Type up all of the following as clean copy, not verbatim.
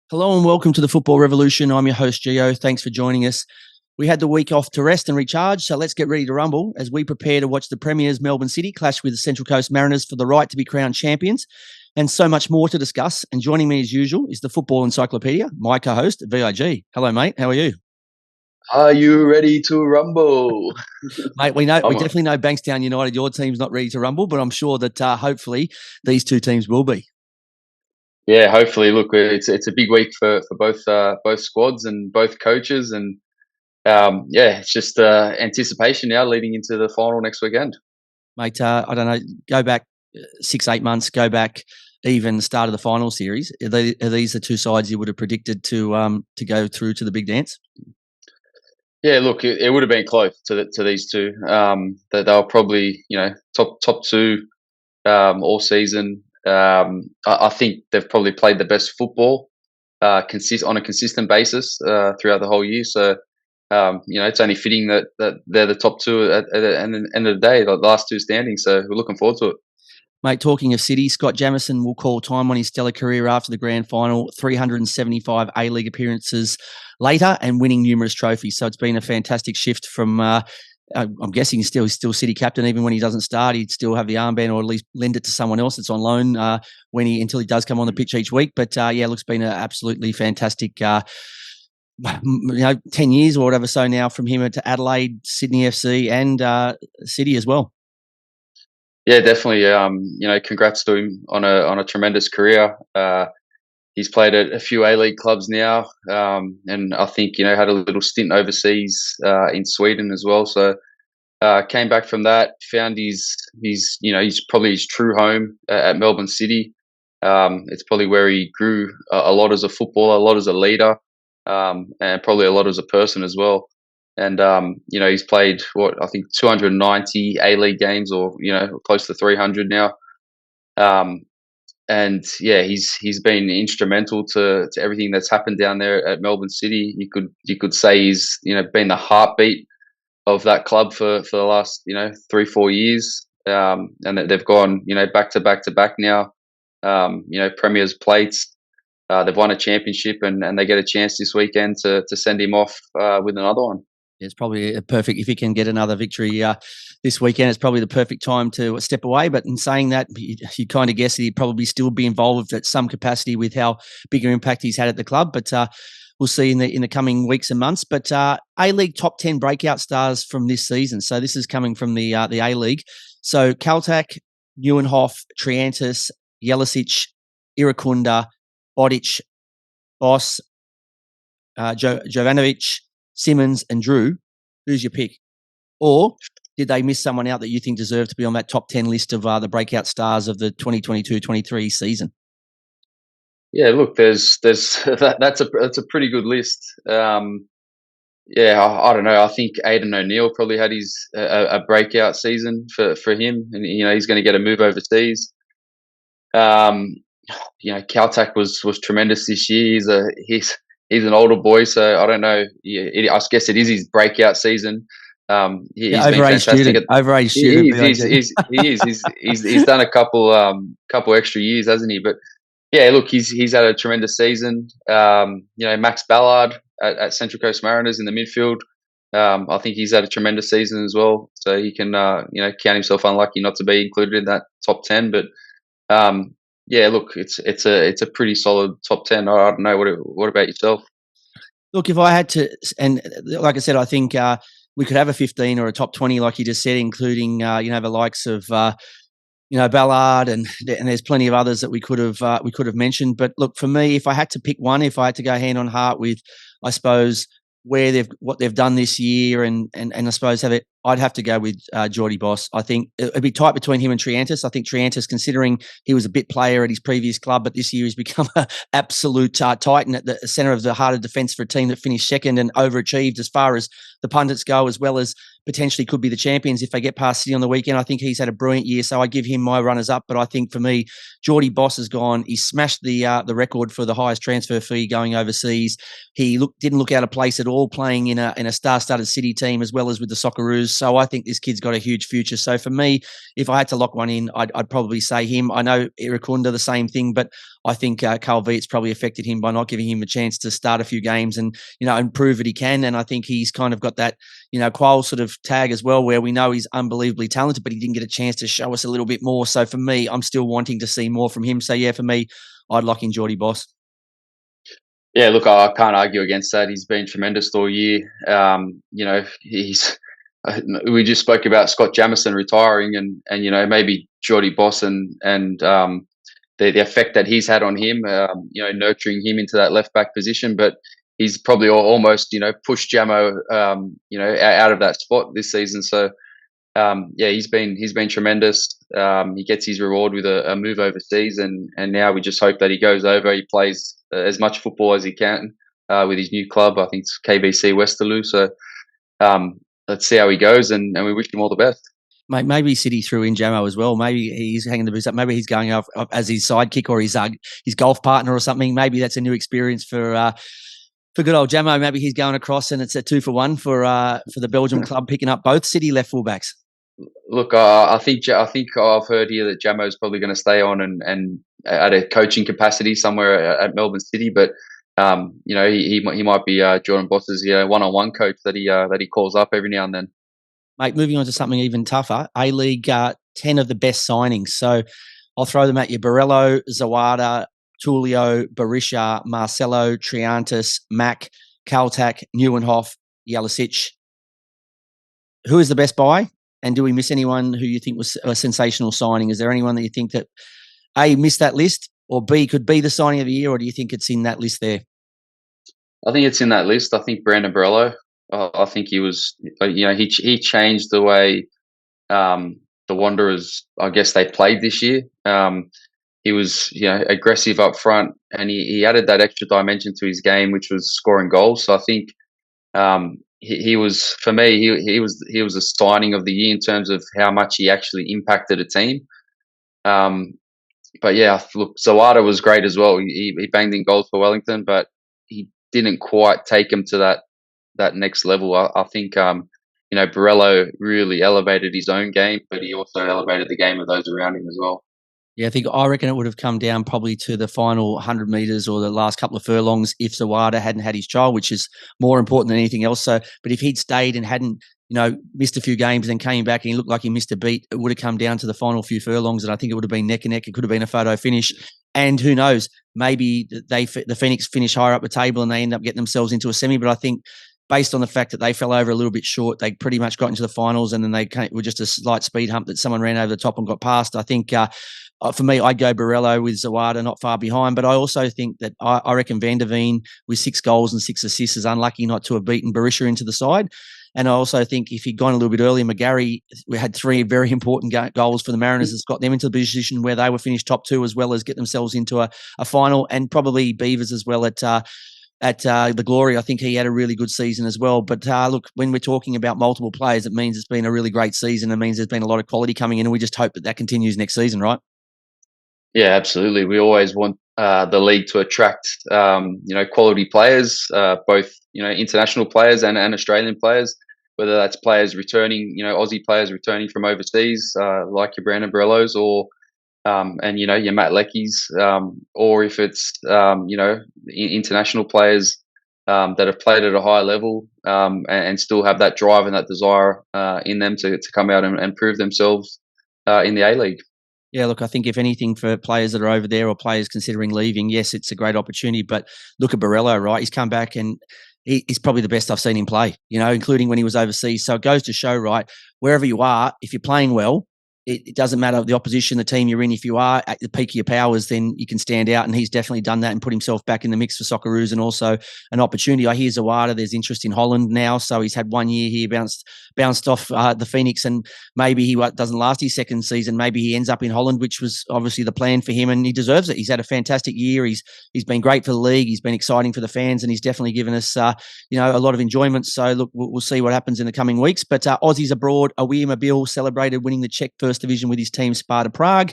Hello and welcome to the Football Revolution. I'm your host, Gio. Thanks for joining us. We had the week off to rest and recharge, so let's get ready to rumble as we prepare to watch the Premiers Melbourne City clash with the Central Coast Mariners for the right to be crowned champions, and so much more to discuss. And joining me as usual is the Football Encyclopedia, my co-host, VIG. Hello, mate. How are you? Are you ready to rumble? Mate, we definitely know Bankstown United, your team's not ready to rumble, but I'm sure that hopefully these two teams will be. Yeah, hopefully. Look, it's a big week for both squads and both coaches, and it's just anticipation now leading into the final next weekend. Mate, I don't know, go back 6-8 months, go back even the start of the final series. Are these the two sides you would have predicted to go through to the big dance? Yeah, look, it would have been close to these two. They were probably top two all season. I think they've probably played the best football on a consistent basis throughout the whole year. So it's only fitting that they're the top two at the end of the day, the last two standing. So we're looking forward to it. Mate, talking of City, Scott Jamieson will call time on his stellar career after the grand final, 375 A-League appearances later and winning numerous trophies. So it's been a fantastic shift from, I'm guessing he's still City captain. Even when he doesn't start, he'd still have the armband or at least lend it to someone else that's on loan until he does come on the pitch each week. But it's been an absolutely fantastic 10 years or whatever so now from him to Adelaide, Sydney FC and City as well. Yeah, definitely. Congrats to him on a tremendous career. He's played at a few A-League clubs now, and I think had a little stint overseas in Sweden as well. So came back from that, found he's probably his true home at Melbourne City. It's probably where he grew a lot as a footballer, a lot as a leader, and probably a lot as a person as well. And he's played 290 A-League games, or close to 300 now. He's been instrumental to everything that's happened down there at Melbourne City. You could say he's been the heartbeat of that club for the last 3-4 years, and that they've gone back to back now. Premiers plates. They've won a championship, and they get a chance this weekend to send him off with another one. It's probably a perfect, if he can get another victory this weekend, it's probably the perfect time to step away. But in saying that, you kind of guess that he'd probably still be involved at some capacity with how big an impact he's had at the club. But we'll see in the coming weeks and months. But A-League top 10 breakout stars from this season. So this is coming from the A-League. So Kaltak, Neuenhoff, Triantis, Jelicic, Irakunda, Bodic, Boss, Jovanovic, Simmons and Drew. Who's your pick? Or did they miss someone out that you think deserved to be on that top 10 list of the breakout stars of the 2022-23 season? Yeah, look, there's that's a pretty good list. I don't know. I think Aidan O'Neill probably had his a breakout season for him, and he's going to get a move overseas. Kaltak was tremendous this year. He's an older boy, so I don't know. I guess it is his breakout season. He's been fantastic. Overage student. He's done a couple extra years, hasn't he? But yeah, look, he's had a tremendous season. Max Ballard at Central Coast Mariners in the midfield. I think he's had a tremendous season as well. So he can count himself unlucky not to be included in that top 10. But look, it's a pretty solid top 10. I don't know. What about yourself? Look, if I had to, and like I said, I think we could have a 15 or a top 20, like you just said, including the likes of Ballard, and there's plenty of others that we could have mentioned. But look, for me, if I had to pick one, if I had to go hand on heart with, I suppose, what they've done this year, and I suppose I'd have to go with Geordie Boss. I think it'd be tight between him and Triantis. I think Triantis, considering he was a bit player at his previous club, but this year he's become an absolute titan at the centre of the heart of defence for a team that finished second and overachieved as far as the pundits go, as well as potentially could be the champions if they get past City on the weekend. I think he's had a brilliant year, so I give him my runners-up. But I think for me, Geordie Boss has gone. He smashed the record for the highest transfer fee going overseas. He didn't look out of place at all playing in a star-studded City team as well as with the Socceroos. So I think this kid's got a huge future. So for me, if I had to lock one in, I'd probably say him. I know Irukunda, the same thing, but I think Carl Veit's probably affected him by not giving him a chance to start a few games and prove that he can. And I think he's kind of got that Quayle sort of tag as well, where we know he's unbelievably talented, but he didn't get a chance to show us a little bit more. So for me, I'm still wanting to see more from him. So yeah, for me, I'd lock in Geordie Boss. Yeah, look, I can't argue against that. He's been tremendous all year. We just spoke about Scott Jamieson retiring, and maybe Geordie Boss and the effect that he's had on him, nurturing him into that left back position. But he's probably almost pushed Jamo out of that spot this season. So he's been tremendous. He gets his reward with a move overseas, and now we just hope that he goes over. He plays as much football as he can with his new club. I think it's KBC Westerlo. So let's see how he goes, and we wish him all the best. Mate, maybe City threw in Jamo as well. Maybe he's hanging the boots up. Maybe he's going off as his sidekick or his golf partner or something. Maybe that's a new experience for good old Jamo. Maybe he's going across and it's a 2-for-1 for the Belgium club, picking up both City left fullbacks. Look, I think I've heard here that Jamo's probably going to stay on and at a coaching capacity somewhere at Melbourne City, but he might be Jordan Boss's one-on-one coach that he calls up every now and then. Mate, moving on to something even tougher, A-League, 10 of the best signings. So I'll throw them at you. Borrello, Zawada, Tulio, Berisha, Marcelo, Triantis, Mack, Kaltak, Neuenhoff, Yalisic. Who is the best buy? And do we miss anyone who you think was a sensational signing? Is there anyone that you think that A, missed that list, or B, could be the signing of the year, or do you think it's in that list there? I think it's in that list. I think Brandon Borrello. I think he was, he changed the way the Wanderers, I guess, they played this year. He was, aggressive up front, and he added that extra dimension to his game, which was scoring goals. So I think he was, for me, he was a signing of the year in terms of how much he actually impacted a team. But yeah, look, Zawada was great as well. He banged in goals for Wellington, but he didn't quite take him to that next level. I think Borrello really elevated his own game, but he also elevated the game of those around him as well. Yeah, I reckon it would have come down probably to the final 100 metres or the last couple of furlongs if Zawada hadn't had his child, which is more important than anything else. So, but if he'd stayed and hadn't, missed a few games and then came back and he looked like he missed a beat, it would have come down to the final few furlongs, and I think it would have been neck and neck. It could have been a photo finish, and who knows, maybe the Phoenix finish higher up the table and they end up getting themselves into a semi. But I think, based on the fact that they fell over a little bit short, they pretty much got into the finals, and then they were just a slight speed hump that someone ran over the top and got past. I think for me, I'd go Borrello with Zawada not far behind, but I also think that I reckon Van der Veen with 6 goals and 6 assists is unlucky not to have beaten Berisha into the side. And I also think if he'd gone a little bit earlier, McGarry, we had 3 very important goals for the Mariners. It's got them into the position where they were finished top 2 as well as get themselves into a final, and probably Beavers as well at the Glory. I think he had a really good season as well. But look, when we're talking about multiple players, it means it's been a really great season. It means there's been a lot of quality coming in, and we just hope that continues next season, right? Yeah, absolutely. We always want the league to attract, quality players, both, international players and Australian players, whether that's players returning, Aussie players returning from overseas, like your Brandon Borrellos or, and, your Matt Leckies, or if it's, international players that have played at a high level and still have that drive and that desire in them to come out and prove themselves in the A-League. Yeah, look, I think if anything for players that are over there or players considering leaving, yes, it's a great opportunity. But look at Borrello, right? He's come back and he's probably the best I've seen him play, including when he was overseas. So it goes to show, right, wherever you are, if you're playing well it doesn't matter the opposition, the team you're in. If you are at the peak of your powers, then you can stand out. And he's definitely done that and put himself back in the mix for Socceroos, and also an opportunity. I hear Zawada, there's interest in Holland now. So he's had 1 year here, bounced off the Phoenix, and maybe he doesn't last his second season. Maybe he ends up in Holland, which was obviously the plan for him, and he deserves it. He's had a fantastic year. He's been great for the league. He's been exciting for the fans, and he's definitely given us, a lot of enjoyment. So look, we'll see what happens in the coming weeks. But Aussies abroad, Awir Mabil celebrated winning the Czech First Division with his team Sparta Prague.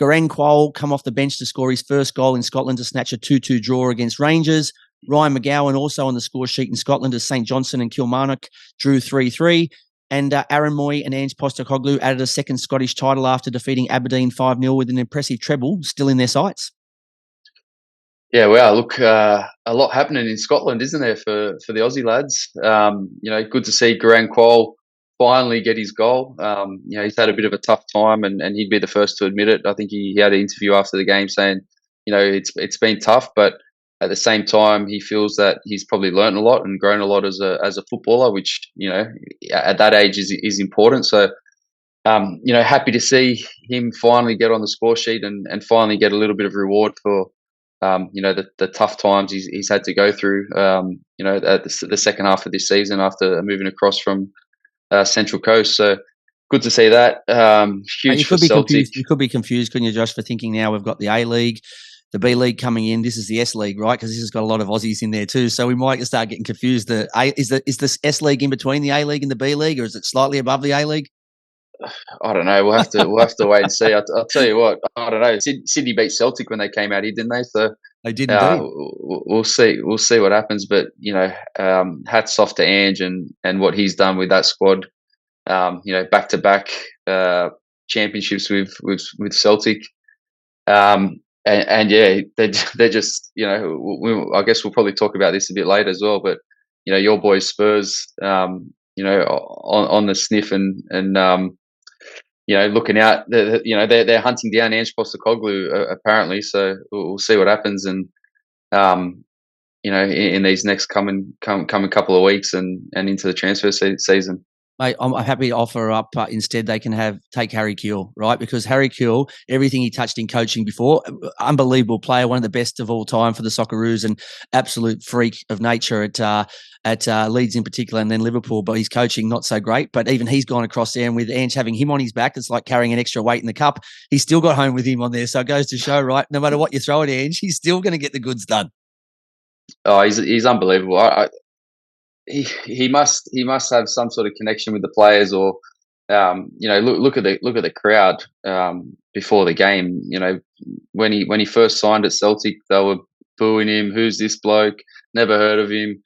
Garang Kuol come off the bench to score his first goal in Scotland to snatch a 2-2 draw against Rangers. Ryan McGowan also on the score sheet in Scotland as St Johnstone and Kilmarnock drew 3-3. And Aaron Moy and Ange Postecoglou added a second Scottish title after defeating Aberdeen 5-0 with an impressive treble still in their sights. Yeah, wow. Look, a lot happening in Scotland, isn't there, for the Aussie lads? Good to see Garang Kuol finally get his goal. He's had a bit of a tough time, and he'd be the first to admit it. I think he had an interview after the game saying, it's been tough, but at the same time, he feels that he's probably learned a lot and grown a lot as a footballer, which at that age is important. So, happy to see him finally get on the score sheet and finally get a little bit of reward for the tough times he's had to go through. At the second half of this season after moving across from Central Coast. So good to see that. Huge for Celtic. You could be confused, couldn't you, Josh, for thinking now we've got the A League, the B League coming in. This is the S League, right? Because this has got a lot of Aussies in there too. So we might start getting confused. Is this S League in between the A League and the B League, or is it slightly above the A League? I don't know. We'll have to wait and see. I'll tell you what. I don't know. Sydney beat Celtic when they came out here, didn't they? So they did indeed. We'll see. We'll see what happens. But hats off to Ange and what he's done with that squad. Back to back championships with Celtic. And yeah, they're just I guess we'll probably talk about this a bit later as well. But your boys Spurs, on the sniff and looking out. They're hunting down Ange Postecoglou apparently. So we'll see what happens, and in these next coming couple of weeks and into the transfer season. Mate, I'm happy to offer up instead they can take Harry Kewell, right? Because Harry Kewell, everything he touched in coaching before, unbelievable player, one of the best of all time for the Socceroos, and absolute freak of nature at Leeds in particular, and then Liverpool. But his coaching not so great. But even he's gone across there, and with Ange having him on his back, it's like carrying an extra weight in the cup. He's still got home with him on there, so it goes to show, right? No matter what you throw at Ange, he's still going to get the goods done. Oh, he's unbelievable. He must have some sort of connection with the players, or look at the crowd before the game. When he first signed at Celtic, they were booing him. Who's this bloke? Never heard of him.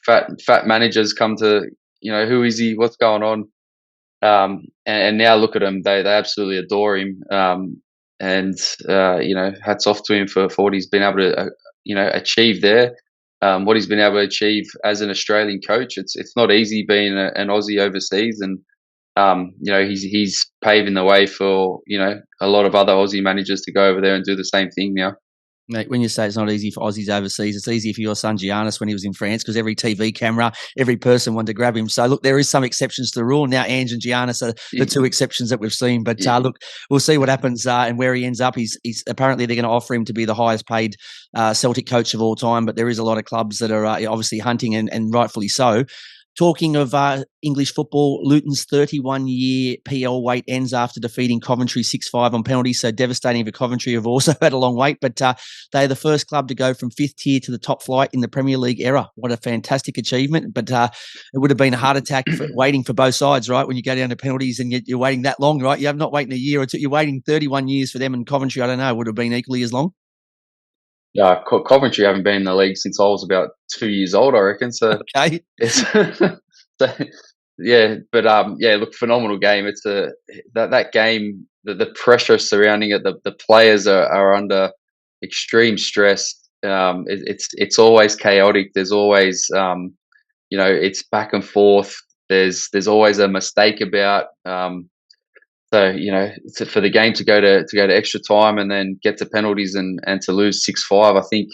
Fat managers come to who is he? What's going on? And now look at him. They absolutely adore him. Hats off to him for what he's been able to achieve there. What he's been able to achieve as an Australian coach. It's not easy being an Aussie overseas, and he's paving the way for a lot of other Aussie managers to go over there and do the same thing now. Mate, when you say it's not easy for Aussies overseas, it's easy for your son Giannis when he was in France, because every TV camera, every person wanted to grab him. So, look, there is some exceptions to the rule. Now, Ange and Giannis are the two exceptions that we've seen. But, look, we'll see what happens and where he ends up. He's apparently they're going to offer him to be the highest paid Celtic coach of all time. But there is a lot of clubs that are obviously hunting, and rightfully so. Talking of English football, Luton's 31-year PL wait ends after defeating Coventry 6-5 on penalties. So devastating for Coventry, have also had a long wait. But they're the first club to go from fifth tier to the top flight in the Premier League era. What a fantastic achievement. But it would have been a heart attack waiting for both sides, right? When you go down to penalties and you're waiting that long, right? You're not waiting a year or two. You're waiting 31 years for them, and Coventry, I don't know, would have been equally as long. Yeah, Coventry haven't been in the league since I was about 2 years old, I reckon. So okay, look, phenomenal game. It's that game, the pressure surrounding it. The players are under extreme stress. It's always chaotic. There's always it's back and forth. There's always a mistake about. So for the game to go to extra time and then get to penalties and to lose 6-5, I think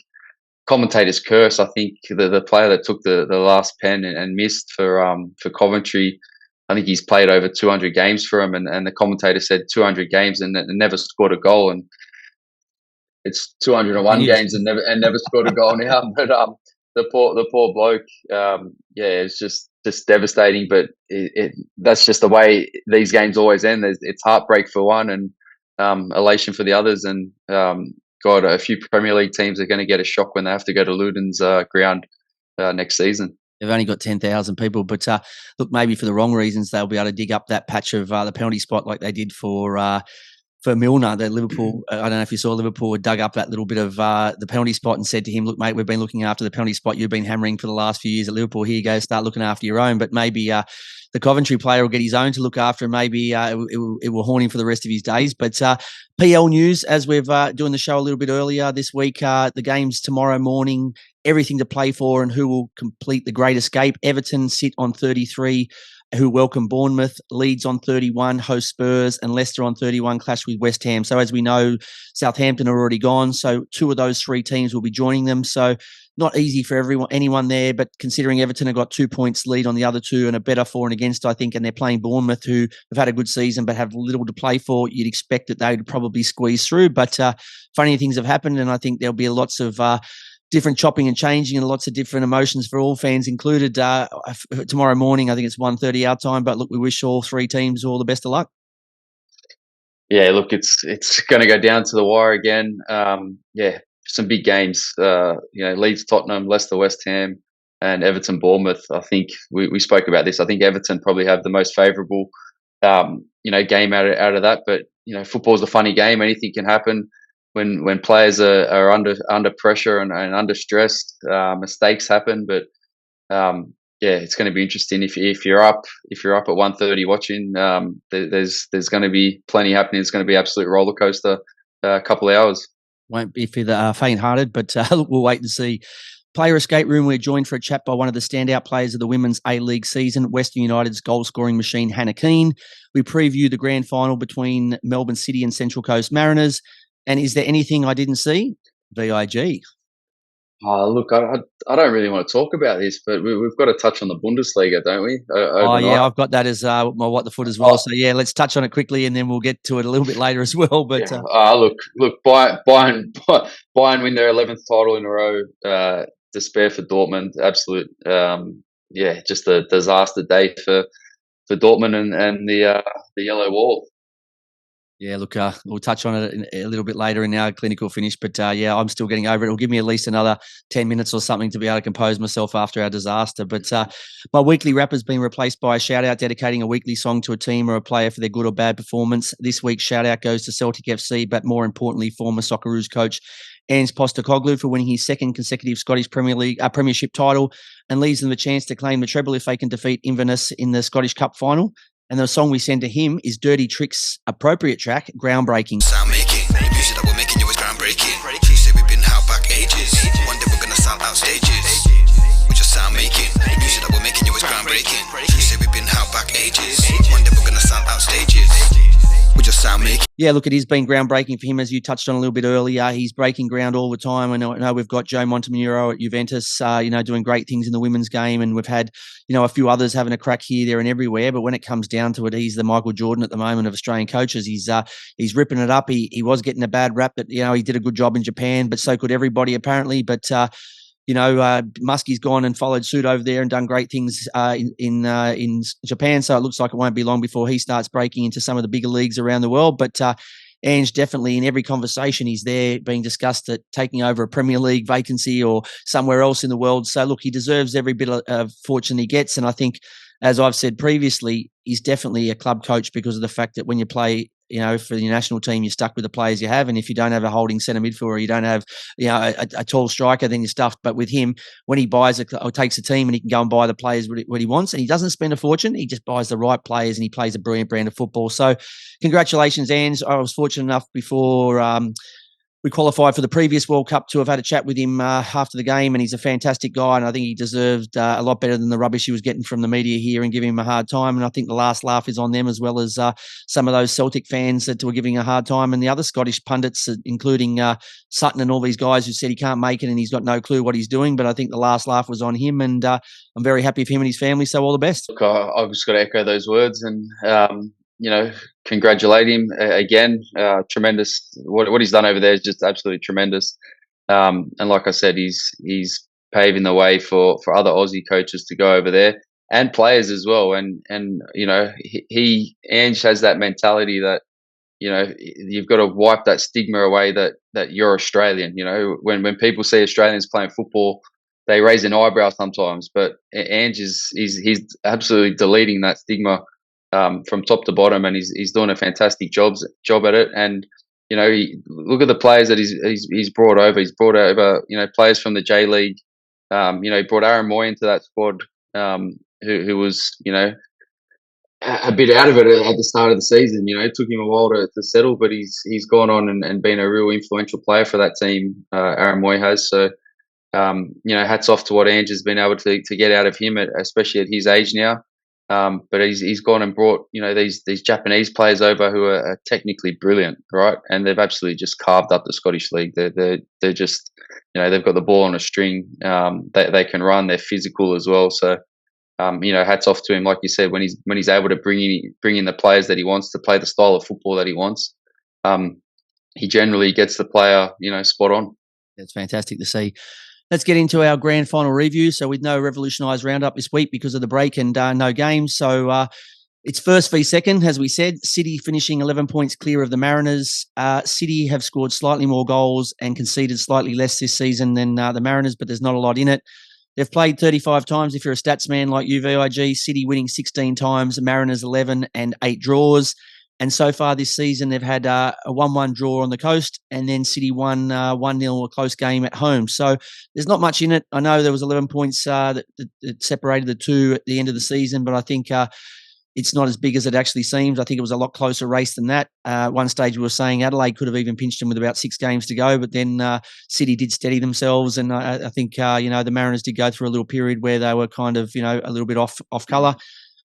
commentators curse. I think the player that took the last pen and missed for Coventry I think he's played over 200 games for him, and the commentator said 200 games and never scored a goal, and it's 201 games and never scored a goal now. But the poor bloke, yeah, it's just devastating. But that's just the way these games always end. It's heartbreak for one and elation for the others. And God, a few Premier League teams are going to get a shock when they have to go to Luton's ground next season. They've only got 10,000 people, but look, maybe for the wrong reasons, they'll be able to dig up that patch of the penalty spot like they did for Milner. That Liverpool, I don't know if you saw, Liverpool had dug up that little bit of the penalty spot and said to him, "Look, mate, we've been looking after the penalty spot you've been hammering for the last few years at Liverpool. Here you go, start looking after your own." But maybe the Coventry player will get his own to look after, and maybe it will haunt him for the rest of his days. But PL news, as we've doing the show a little bit earlier this week, the game's tomorrow morning. Everything to play for, and who will complete the great escape. Everton sit on 33, who welcome Bournemouth. Leeds on 31, host Spurs, and Leicester on 31, clash with West Ham. So as we know, Southampton are already gone. So two of those three teams will be joining them. So not easy for anyone there, but considering Everton have got 2 points lead on the other two and a better for and against, I think, and they're playing Bournemouth, who have had a good season but have little to play for, you'd expect that they would probably squeeze through. But funny things have happened, and I think there'll be lots of different chopping and changing and lots of different emotions for all fans included. Tomorrow morning, I think it's 1:30 our time, but look, we wish all three teams all the best of luck. Yeah, look, it's going to go down to the wire again. Yeah, some big games. Leeds, Tottenham, Leicester, West Ham, and Everton, Bournemouth. I think we spoke about this. I think Everton probably have the most favourable, game out of that. But football's a funny game. Anything can happen when players are under pressure and under stress. Mistakes happen, but it's going to be interesting if you're up at 1:30 watching. There's going to be plenty happening. It's going to be absolute roller coaster. A couple of hours. Won't be for the faint-hearted, but we'll wait and see. Player escape room, we're joined for a chat by one of the standout players of the Women's A-League season, Western United's goal-scoring machine, Hannah Keane. We preview the grand final between Melbourne City and Central Coast Mariners. And is there anything I didn't see? VIG. Look, I don't really want to talk about this, but we've got to touch on the Bundesliga, don't we? Yeah, I've got that as my what the foot as well. So yeah, let's touch on it quickly, and then we'll get to it a little bit later as well. But look, Bayern win their 11th title in a row. Despair for Dortmund. Absolute, just a disaster day for Dortmund and the yellow wall. Yeah, look, we'll touch on it a little bit later in our clinical finish, but I'm still getting over it. It'll give me at least another 10 minutes or something to be able to compose myself after our disaster. But my weekly wrap has been replaced by a shout-out dedicating a weekly song to a team or a player for their good or bad performance. This week's shout-out goes to Celtic FC, but more importantly, former Socceroos coach Ange Postecoglou for winning his second consecutive Scottish Premiership title and leaves them the chance to claim the treble if they can defeat Inverness in the Scottish Cup final. And the song we send to him is Dirty Tricks' appropriate track, Groundbreaking. Sound making, the music that we're making you is groundbreaking. She said we've been out back ages. One day we're gonna sound out stages. We just sound making, the music that we're making you is groundbreaking. She said we've been out back ages. One day we're gonna sound out stages. We just sound making. Yeah, look, it has been groundbreaking for him, as you touched on a little bit earlier. He's breaking ground all the time. I know we've got Joe Montemurro at Juventus, doing great things in the women's game, and we've had, a few others having a crack here, there, and everywhere. But when it comes down to it, he's the Michael Jordan at the moment of Australian coaches. He's ripping it up. He was getting a bad rap, but he did a good job in Japan, but so could everybody apparently. But Muskie's gone and followed suit over there and done great things in Japan. So it looks like it won't be long before he starts breaking into some of the bigger leagues around the world. But Ange definitely in every conversation he's there being discussed at taking over a Premier League vacancy or somewhere else in the world. So look, he deserves every bit of fortune he gets. And I think, as I've said previously, he's definitely a club coach because of the fact that when you play, for the national team, you're stuck with the players you have. And if you don't have a holding centre midfielder, you don't have, a tall striker, then you're stuffed. But with him, when he buys or takes a team and he can go and buy the players what he wants, and he doesn't spend a fortune, he just buys the right players and he plays a brilliant brand of football. So congratulations, Ange. I was fortunate enough before we qualified for the previous World Cup to have had a chat with him after the game, and he's a fantastic guy, and I think he deserved a lot better than the rubbish he was getting from the media here and giving him a hard time. And I think the last laugh is on them, as well as some of those Celtic fans that were giving a hard time, and the other Scottish pundits, including Sutton and all these guys who said he can't make it and he's got no clue what he's doing. But I think the last laugh was on him, and I'm very happy for him and his family, so all the best. Look, I've just got to echo those words and, congratulate him again. Tremendous. What he's done over there is just absolutely tremendous. And like I said, he's paving the way for other Aussie coaches to go over there and players as well. And Ange has that mentality that, you've got to wipe that stigma away that you're Australian. When people see Australians playing football, they raise an eyebrow sometimes, but Ange he's absolutely deleting that stigma from top to bottom, and he's doing a fantastic job at it. And look at the players that he's brought over. He's brought over players from the J League. He brought Aaron Moy into that squad, who was a bit out of it at the start of the season. It took him a while to settle, but he's gone on and been a real influential player for that team. Aaron Moy has. So hats off to what Ange has been able to get out of him, especially at his age now. But he's gone and brought these Japanese players over who are technically brilliant, right? And they've absolutely just carved up the Scottish League. They're just they've got the ball on a string. They can run. They're physical as well. So hats off to him. Like you said, when he's able to bring in the players that he wants to play the style of football that he wants, he generally gets the player spot on. That's fantastic to see. Let's get into our grand final review. So with no revolutionised roundup this week because of the break and no games. So it's first v second, as we said. City finishing 11 points clear of the Mariners. City have scored slightly more goals and conceded slightly less this season than the Mariners, but there's not a lot in it. They've played 35 times. If you're a stats man like you, VIG, City winning 16 times, Mariners 11 and 8 draws. And so far this season, they've had a 1-1 draw on the coast, and then City won 1-0, a close game at home. So there's not much in it. I know there was 11 points that separated the two at the end of the season, but I think it's not as big as it actually seems. I think it was a lot closer race than that. One stage we were saying Adelaide could have even pinched them with about 6 games to go, but then City did steady themselves, and I think the Mariners did go through a little period where they were kind of a little bit off colour.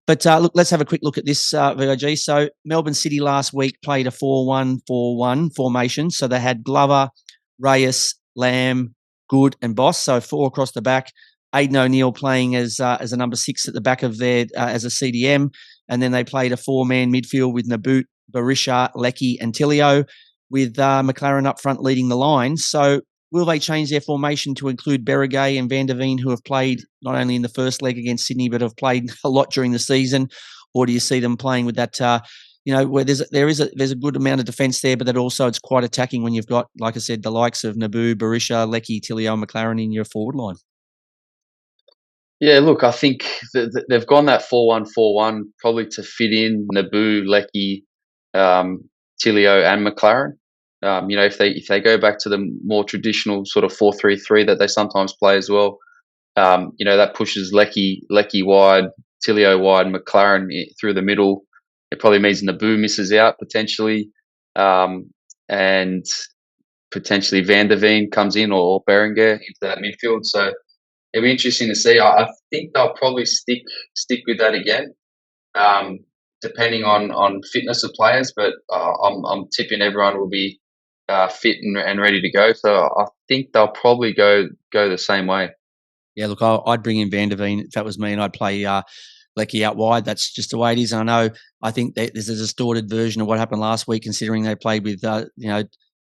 But look, let's have a quick look at this, VIG. So Melbourne City last week played a 4-1-4-1 formation. So they had Glover, Reyes, Lamb, Good and Boss. So 4 across the back. Aidan O'Neill playing as a number 6 at the back of their as a CDM. And then they played a 4-man midfield with Naboot, Barisha, Leckie and Tilio, with McLaren up front leading the line. So will they change their formation to include Berregay and Van der Veen, who have played not only in the first leg against Sydney, but have played a lot during the season? Or do you see them playing with that, where there's a good amount of defence there, but that also it's quite attacking when you've got, like I said, the likes of Naboo, Barisha, Leckie, Tilio and McLaren in your forward line? Yeah, look, I think they've gone that 4-1-4-1 probably to fit in Naboo, Leckie, Tilio and McLaren. If they go back to the more traditional sort of 4-3-3 that they sometimes play as well, that pushes Leckie wide, Tilio wide, McLaren through the middle. It probably means Naboo misses out potentially, and potentially Van der Veen comes in or Berenguer into that midfield. So it'll be interesting to see. I think they'll probably stick with that again. Depending on fitness of players, but I'm tipping everyone will be fit and ready to go. So I think they'll probably go the same way. Yeah, look, I'd bring in Van der Veen if that was me, and I'd play Leckie out wide. That's just the way it is. And I know I think there's a distorted version of what happened last week, considering they played with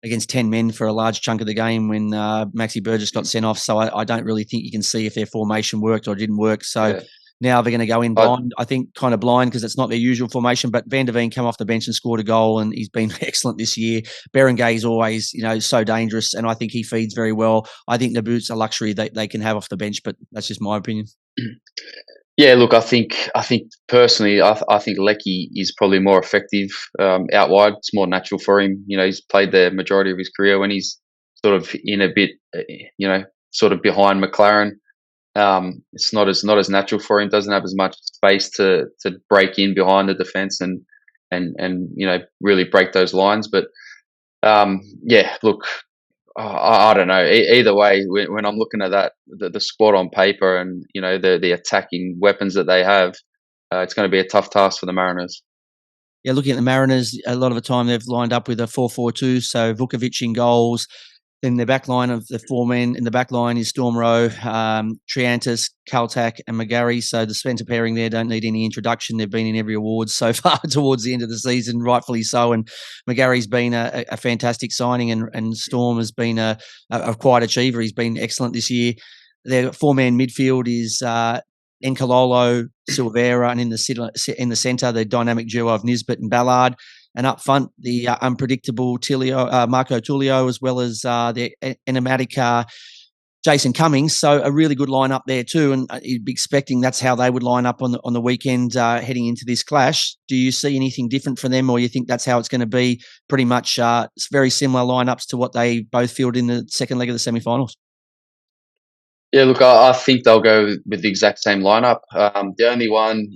against 10 men for a large chunk of the game when Maxi Burgess got sent off. So I don't really think you can see if their formation worked or didn't work. So. Yeah. Now they're going to go in blind, I think kind of blind because it's not their usual formation, but Van der Veen came off the bench and scored a goal and he's been excellent this year. Berenguer is always, so dangerous and I think he feeds very well. I think Naboot's a luxury that they can have off the bench, but that's just my opinion. Yeah, look, I think personally, I think Leckie is probably more effective out wide. It's more natural for him. He's played the majority of his career when he's sort of in a bit, sort of behind McLaren. It's not as natural for him. Doesn't have as much space to break in behind the defence and really break those lines. But look, I don't know. Either way, when I'm looking at that, the squad on paper, and the attacking weapons that they have, it's going to be a tough task for the Mariners. Yeah, looking at the Mariners, a lot of the time they've lined up with a 4-4-2, so Vukovic in goals. Then the back line of the four men in the back line is Storm Rowe, Triantis, Kaltak, and McGarry. So the centre pairing there don't need any introduction. They've been in every award so far towards the end of the season, rightfully so. And McGarry's been a fantastic signing, and Storm has been a quiet achiever. He's been excellent this year. Their four-man midfield is Nkololo, Silvera, and in the centre, the dynamic duo of Nisbet and Ballard. And up front, the unpredictable Marco Tullio, as well as the enigmatic Jason Cummings. So a really good lineup there too. And you'd be expecting that's how they would line up on the weekend heading into this clash. Do you see anything different for them, or you think that's how it's going to be? Pretty much very similar lineups to what they both fielded in the second leg of the semi-finals. Yeah, look, I think they'll go with the exact same lineup. The only one,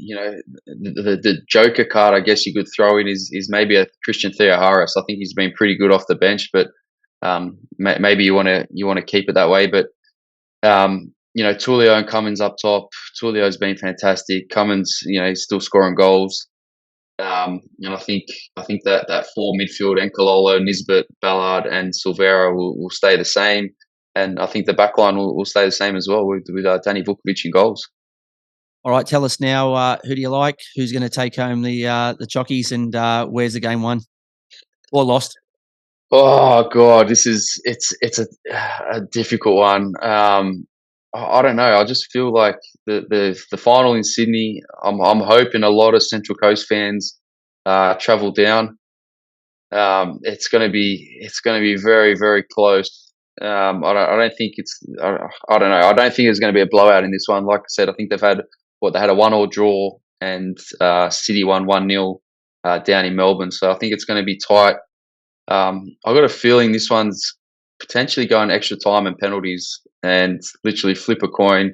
the joker card, I guess you could throw in is maybe a Christian Theoharis. I think he's been pretty good off the bench, but maybe you want to keep it that way. But Tullio and Cummins up top. Tullio's been fantastic. Cummins, he's still scoring goals. And I think that four midfield, Nkololo, Nisbet, Ballard, and Silvera will stay the same. And I think the back line will stay the same as well with Danny Vukovic in goals. All right, tell us now, who do you like? Who's going to take home the Chockies, and where's the game won or lost? Oh God, it's a difficult one. I don't know. I just feel like the final in Sydney. I'm hoping a lot of Central Coast fans travel down. It's going to be very, very close. I don't think it's. I don't know. I don't think it's going to be a blowout in this one. Like I said, I think they had a 1-1 draw, and City won 1-0 down in Melbourne. So I think it's going to be tight. I've got a feeling this one's potentially going extra time and penalties, and literally flip a coin.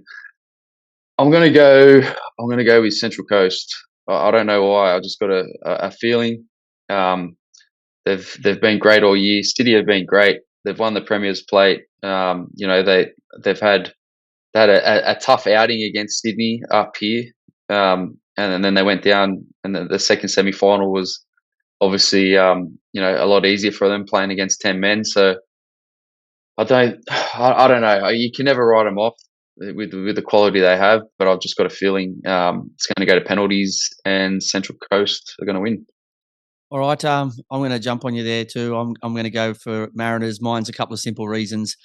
I'm going to go with Central Coast. I don't know why. I just got a feeling. They've been great all year. City have been great. They've won the Premier's Plate. They've had a tough outing against Sydney up here, and then they went down, and the second semi-final was obviously a lot easier for them, playing against 10 men. So I don't know. You can never write them off with the quality they have, but I've just got a feeling it's going to go to penalties, and Central Coast are going to win. All right, I'm going to jump on you there too. I'm going to go for Mariners. Mine's a couple of simple reasons.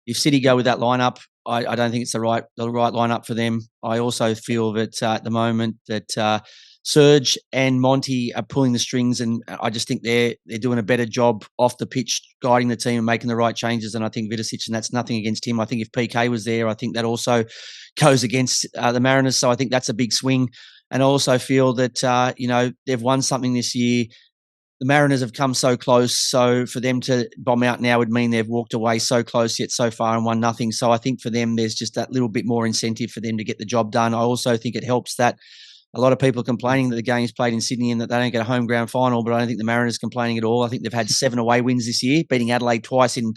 If City go with that lineup, I don't think it's the right lineup for them. I also feel that at the moment that Serge and Monty are pulling the strings, and I just think they're doing a better job off the pitch, guiding the team and making the right changes. And I think Vidicic, and that's nothing against him. I think if PK was there, I think that also goes against the Mariners. So I think that's a big swing. And I also feel that they've won something this year. The Mariners have come so close, so for them to bomb out now would mean they've walked away so close yet so far and won nothing. So I think for them, there's just that little bit more incentive for them to get the job done. I also think it helps that a lot of people are complaining that the game's played in Sydney and that they don't get a home ground final, but I don't think the Mariners are complaining at all. I think they've had 7 away wins this year, beating Adelaide twice in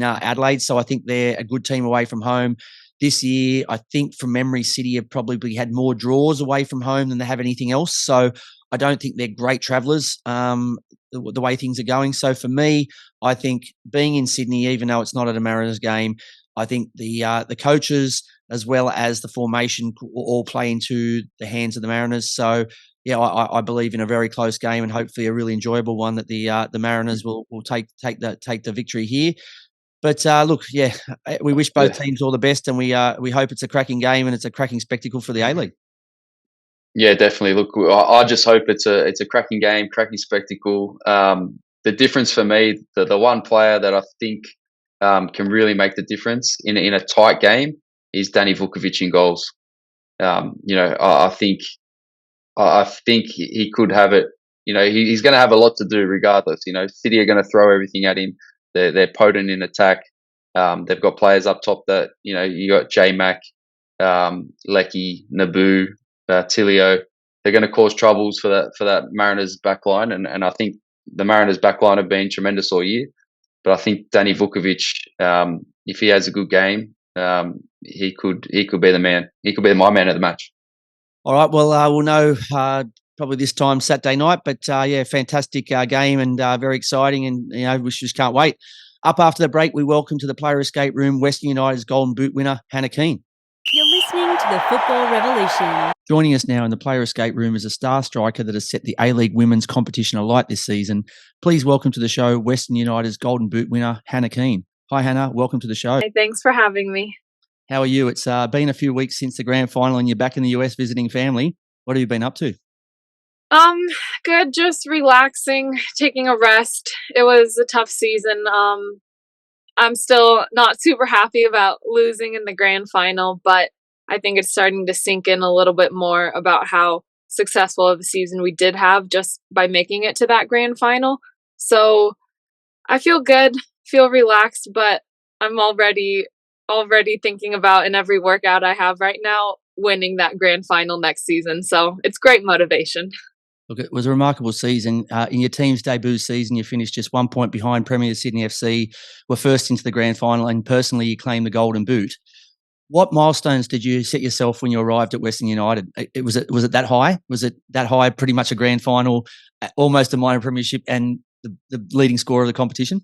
Adelaide. So I think they're a good team away from home. This year, I think from memory, City have probably had more draws away from home than they have anything else. So I don't think they're great travellers, the way things are going. So for me, I think being in Sydney, even though it's not at a Mariners game, I think the coaches as well as the formation will all play into the hands of the Mariners. So yeah, I believe in a very close game, and hopefully a really enjoyable one that the Mariners will take the victory here. But look, yeah, we wish both teams all the best, and we hope it's a cracking game and it's a cracking spectacle for the A-League. Yeah, definitely. Look, I just hope it's a cracking game, cracking spectacle. The difference for me, the one player that I think can really make the difference in a tight game is Danny Vukovic in goals. I think he could have it. He's going to have a lot to do regardless. City are going to throw everything at him. They're potent in attack. They've got players up top that you got J-Mac, Lecky, Naboo, Tullio. They're going to cause troubles for that Mariners backline, and I think the Mariners backline have been tremendous all year. but I think Danny Vukovic, if he has a good game, he could be the man. He could be my man of the match. All right. Well, we'll know probably this time Saturday night. But yeah, fantastic game and very exciting. And we just can't wait. Up after the break, we welcome to the Player Escape Room Western United's Golden Boot winner Hannah Keane. You're listening to the Football Revolution. Joining us now in the Player Escape Room is a star striker that has set the A-League women's competition alight this season. Please welcome to the show Western United's Golden Boot winner Hannah Keane. Hi Hannah, welcome to the show. Hey, thanks for having me. How are you? It's been a few weeks since the grand final and you're back in the US visiting family. What have you been up to? Good. Just relaxing, taking a rest. It was a tough season. I'm still not super happy about losing in the grand final, but I think it's starting to sink in a little bit more about how successful of a season we did have just by making it to that grand final. So I feel good, feel relaxed, but I'm already thinking about in every workout I have right now winning that grand final next season. So it's great motivation. Look, it was a remarkable season. In your team's debut season, you finished just 1 point behind Premier Sydney FC, were first into the grand final, and personally you claimed the Golden Boot. What milestones did you set yourself when you arrived at Western United? Was it that high? Was it that high, pretty much a grand final, almost a minor premiership, and the leading scorer of the competition?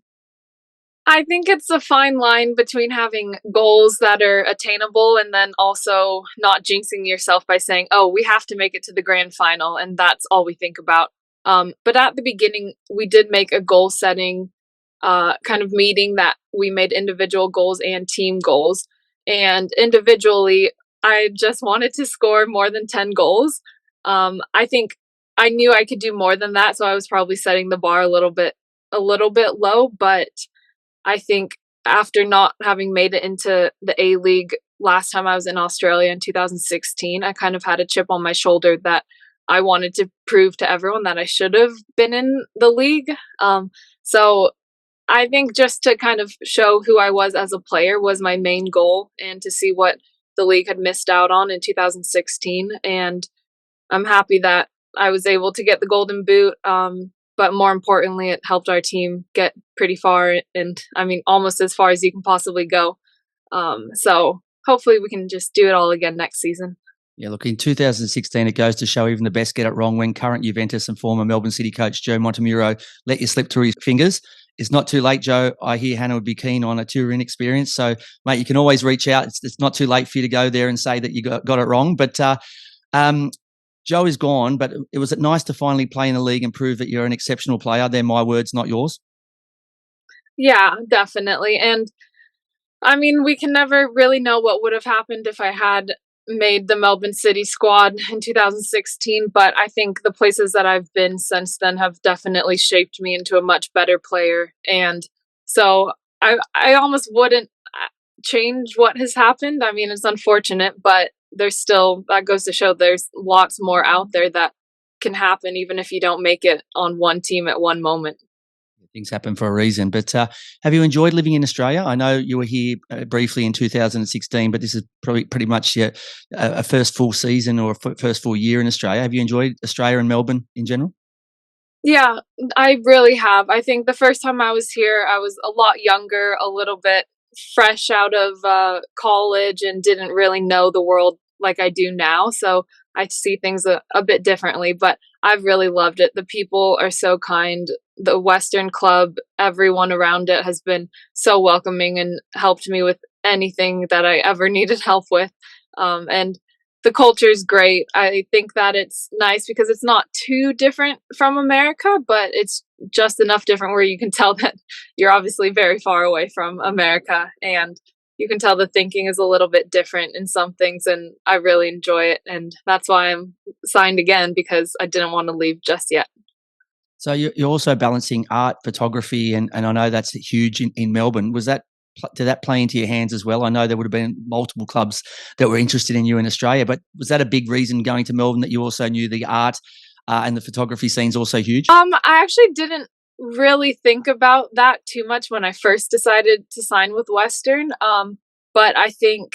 I think it's a fine line between having goals that are attainable and then also not jinxing yourself by saying, oh, we have to make it to the grand final. And that's all we think about. But at the beginning, we did make a goal setting kind of meeting that we made individual goals and team goals. And individually, I just wanted to score more than 10 goals. I think I knew I could do more than that. So I was probably setting the bar a little bit low, but I think after not having made it into the A-League last time I was in Australia in 2016, I kind of had a chip on my shoulder that I wanted to prove to everyone that I should have been in the league. So I think just to kind of show who I was as a player was my main goal, and to see what the league had missed out on in 2016. And I'm happy that I was able to get the Golden Boot. But more importantly, it helped our team get pretty far, and I mean, almost as far as you can possibly go. So hopefully we can just do it all again next season. Yeah, look, in 2016, it goes to show even the best get it wrong when current Juventus and former Melbourne City coach Joe Montemuro let you slip through his fingers. It's not too late, Joe. I hear Hannah would be keen on a tour-in experience. So, mate, you can always reach out. It's not too late for you to go there and say that you got it wrong. But Joe is gone, but was it nice to finally play in the league and prove that you're an exceptional player? They're my words, not yours. Yeah, definitely. And I mean, we can never really know what would have happened if I had made the Melbourne City squad in 2016, but I think the places that I've been since then have definitely shaped me into a much better player. And so I almost wouldn't change what has happened. I mean, it's unfortunate, but there's still, that goes to show there's lots more out there that can happen even if you don't make it on one team at one moment. Things happen for a reason. But have you enjoyed living in Australia? I know you were here briefly in 2016, but this is probably pretty much a first full season or first full year in Australia. Have you enjoyed Australia and Melbourne in general? Yeah, I really have. I think the first time I was here, I was a lot younger, a little bit fresh out of college, and didn't really know the world like I do now. So I see things a bit differently, but I've really loved it. The people are so kind. The Western Club, everyone around it has been so welcoming and helped me with anything that I ever needed help with. And the culture is great. I think that it's nice because it's not too different from America, but it's just enough different where you can tell that you're obviously very far away from America, and you can tell the thinking is a little bit different in some things, and I really enjoy it. And that's why I'm signed again, because I didn't want to leave just yet. So you're also balancing art, photography, and I know that's huge in Melbourne. Did that play into your hands as well? I know there would have been multiple clubs that were interested in you in Australia, but was that a big reason going to Melbourne, that you also knew the art and the photography scene's also huge? I actually didn't really think about that too much when I first decided to sign with Western. But I think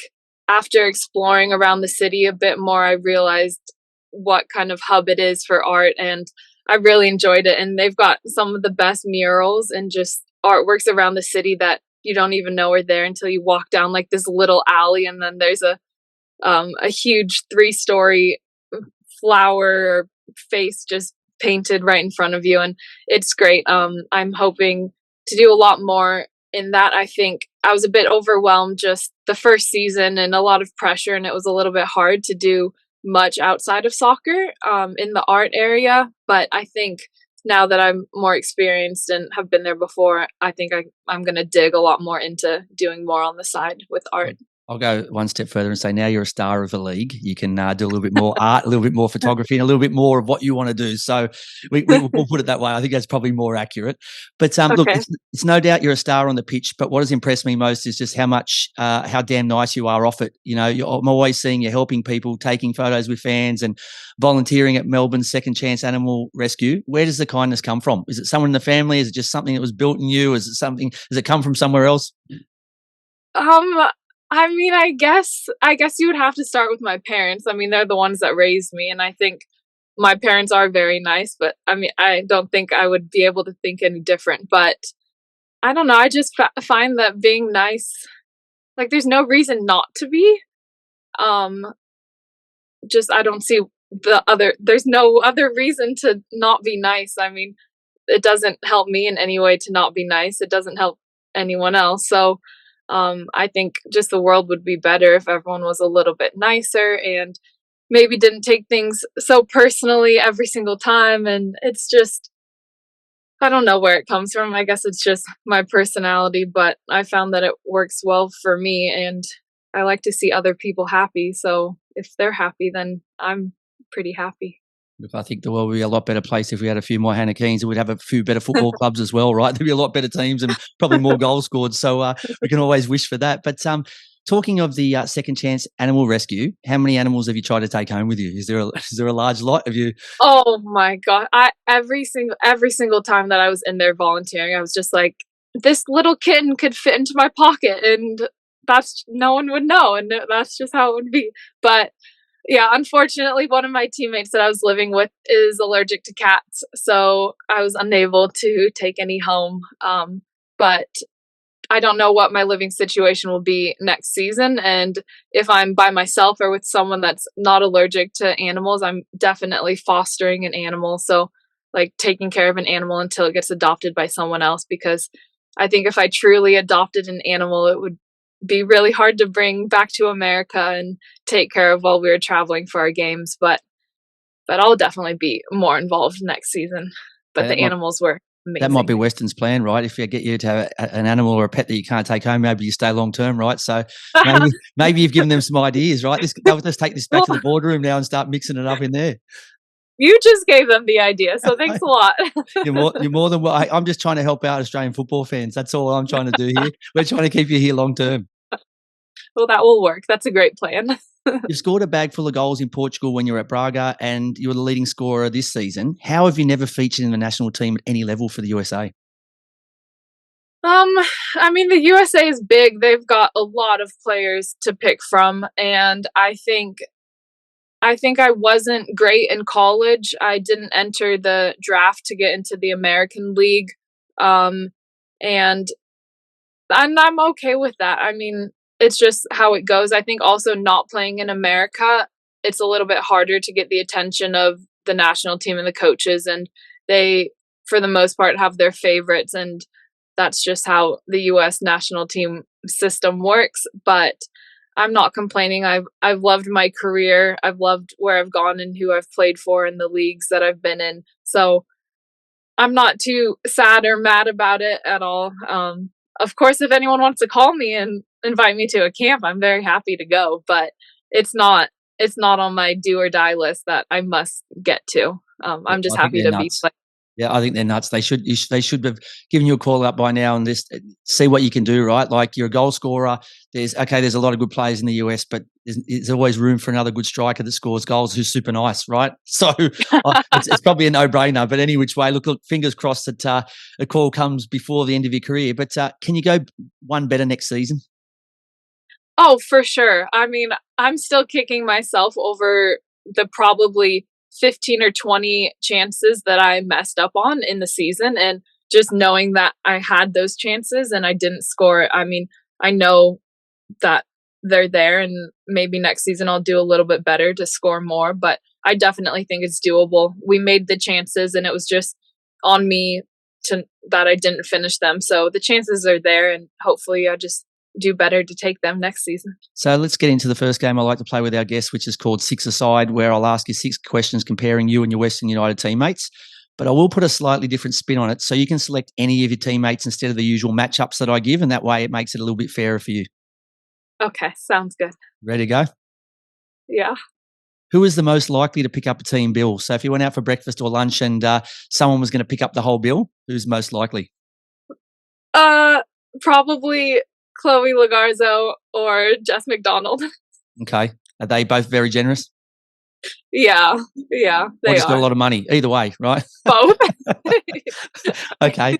after exploring around the city a bit more, I realized what kind of hub it is for art, and I really enjoyed it. And they've got some of the best murals in just artworks around the city that you don't even know are there until you walk down like this little alley, and then there's a huge 3-story flower face just painted right in front of you, and it's great. I'm hoping to do a lot more in that. I think I was a bit overwhelmed just the first season and a lot of pressure, and it was a little bit hard to do much outside of soccer in the art area. But I think now that I'm more experienced and have been there before, I think I'm going to dig a lot more into doing more on the side with art. I'll go one step further and say now you're a star of the league. You can do a little bit more art, a little bit more photography, and a little bit more of what you want to do. So we'll put it that way. I think that's probably more accurate. But look, it's no doubt you're a star on the pitch. But what has impressed me most is just how damn nice you are off it. You know, I'm always seeing you helping people, taking photos with fans, and volunteering at Melbourne's Second Chance Animal Rescue. Where does the kindness come from? Is it someone in the family? Is it just something that was built in you? Is it something? Does it come from somewhere else? I mean, I guess you would have to start with my parents. I mean, they're the ones that raised me, and I think my parents are very nice, but I mean, I don't think I would be able to think any different. But I don't know. I just find that being nice, like, there's no reason not to be. Just I don't see there's no other reason to not be nice. I mean, it doesn't help me in any way to not be nice. It doesn't help anyone else. So I think just the world would be better if everyone was a little bit nicer and maybe didn't take things so personally every single time. And it's just, I don't know where it comes from. I guess it's just my personality, but I found that it works well for me, and I like to see other people happy. So if they're happy, then I'm pretty happy. Look, I think the world would be a lot better place if we had a few more Hannah Keanes, and we'd have a few better football clubs as well, right? There'd be a lot better teams and probably more goals scored. So we can always wish for that. But talking of the Second Chance Animal Rescue, how many animals have you tried to take home with you? Is there a large lot? Have you? Oh my God! Every single time that I was in there volunteering, I was just like, this little kitten could fit into my pocket, and no one would know, and that's just how it would be. But yeah, unfortunately, one of my teammates that I was living with is allergic to cats, so I was unable to take any home. But I don't know what my living situation will be next season, and if I'm by myself or with someone that's not allergic to animals, I'm definitely fostering an animal. So, like, taking care of an animal until it gets adopted by someone else, because I think if I truly adopted an animal, it would be really hard to bring back to America and take care of while we were traveling for our games. But I'll definitely be more involved next season. But the animals were amazing. That might be Weston's plan, right? If you get you to have an animal or a pet that you can't take home, maybe you stay long term, right? So maybe you've given them some ideas, right? They'll just take this back to the boardroom now and start mixing it up in there. You just gave them the idea, so thanks a lot. You're more than well. I'm just trying to help out Australian football fans. That's all I'm trying to do here. We're trying to keep you here long term. Well, that will work. That's a great plan. You've scored a bag full of goals in Portugal when you were at Braga, and you were the leading scorer this season. How have you never featured in the national team at any level for the USA? I mean, the USA is big. They've got a lot of players to pick from, and I think I wasn't great in college. I didn't enter the draft to get into the American League. And I'm okay with that. I mean, it's just how it goes. I think also not playing in America, it's a little bit harder to get the attention of the national team and the coaches, and they, for the most part, have their favorites, and that's just how the US national team system works. But I'm not complaining. I've loved my career. I've loved where I've gone and who I've played for and the leagues that I've been in. So I'm not too sad or mad about it at all. Of course, if anyone wants to call me and invite me to a camp, I'm very happy to go. But it's not on my do or die list that I must get to. I'm just happy to be playing. Yeah, I think they're nuts. They should have given you a call up by now and just see what you can do, right? Like, you're a goal scorer. There's a lot of good players in the US, but there's always room for another good striker that scores goals who's super nice, right? So it's probably a no-brainer. But any which way, look, fingers crossed that a call comes before the end of your career. But can you go one better next season? Oh, for sure. I mean, I'm still kicking myself over the probably 15 or 20 chances that I messed up on in the season. And just knowing that I had those chances and I didn't score. I mean, I know that they're there, and maybe next season I'll do a little bit better to score more, but I definitely think it's doable. We made the chances, and it was just on me that I didn't finish them. So the chances are there, and hopefully I just do better to take them next season. So let's get into the first game I like to play with our guests, which is called Six Aside, where I'll ask you 6 questions comparing you and your Western United teammates. But I will put a slightly different spin on it, so you can select any of your teammates instead of the usual matchups that I give, and that way it makes it a little bit fairer for you. Okay, sounds good. Ready to go? Yeah. Who is the most likely to pick up a team bill? So if you went out for breakfast or lunch and someone was going to pick up the whole bill, who's most likely? Probably Chloe Lagarzo or Jess McDonald. Okay. Are they both very generous? Yeah, they Or just got a are. lot of money? Either way, right? Both. Okay.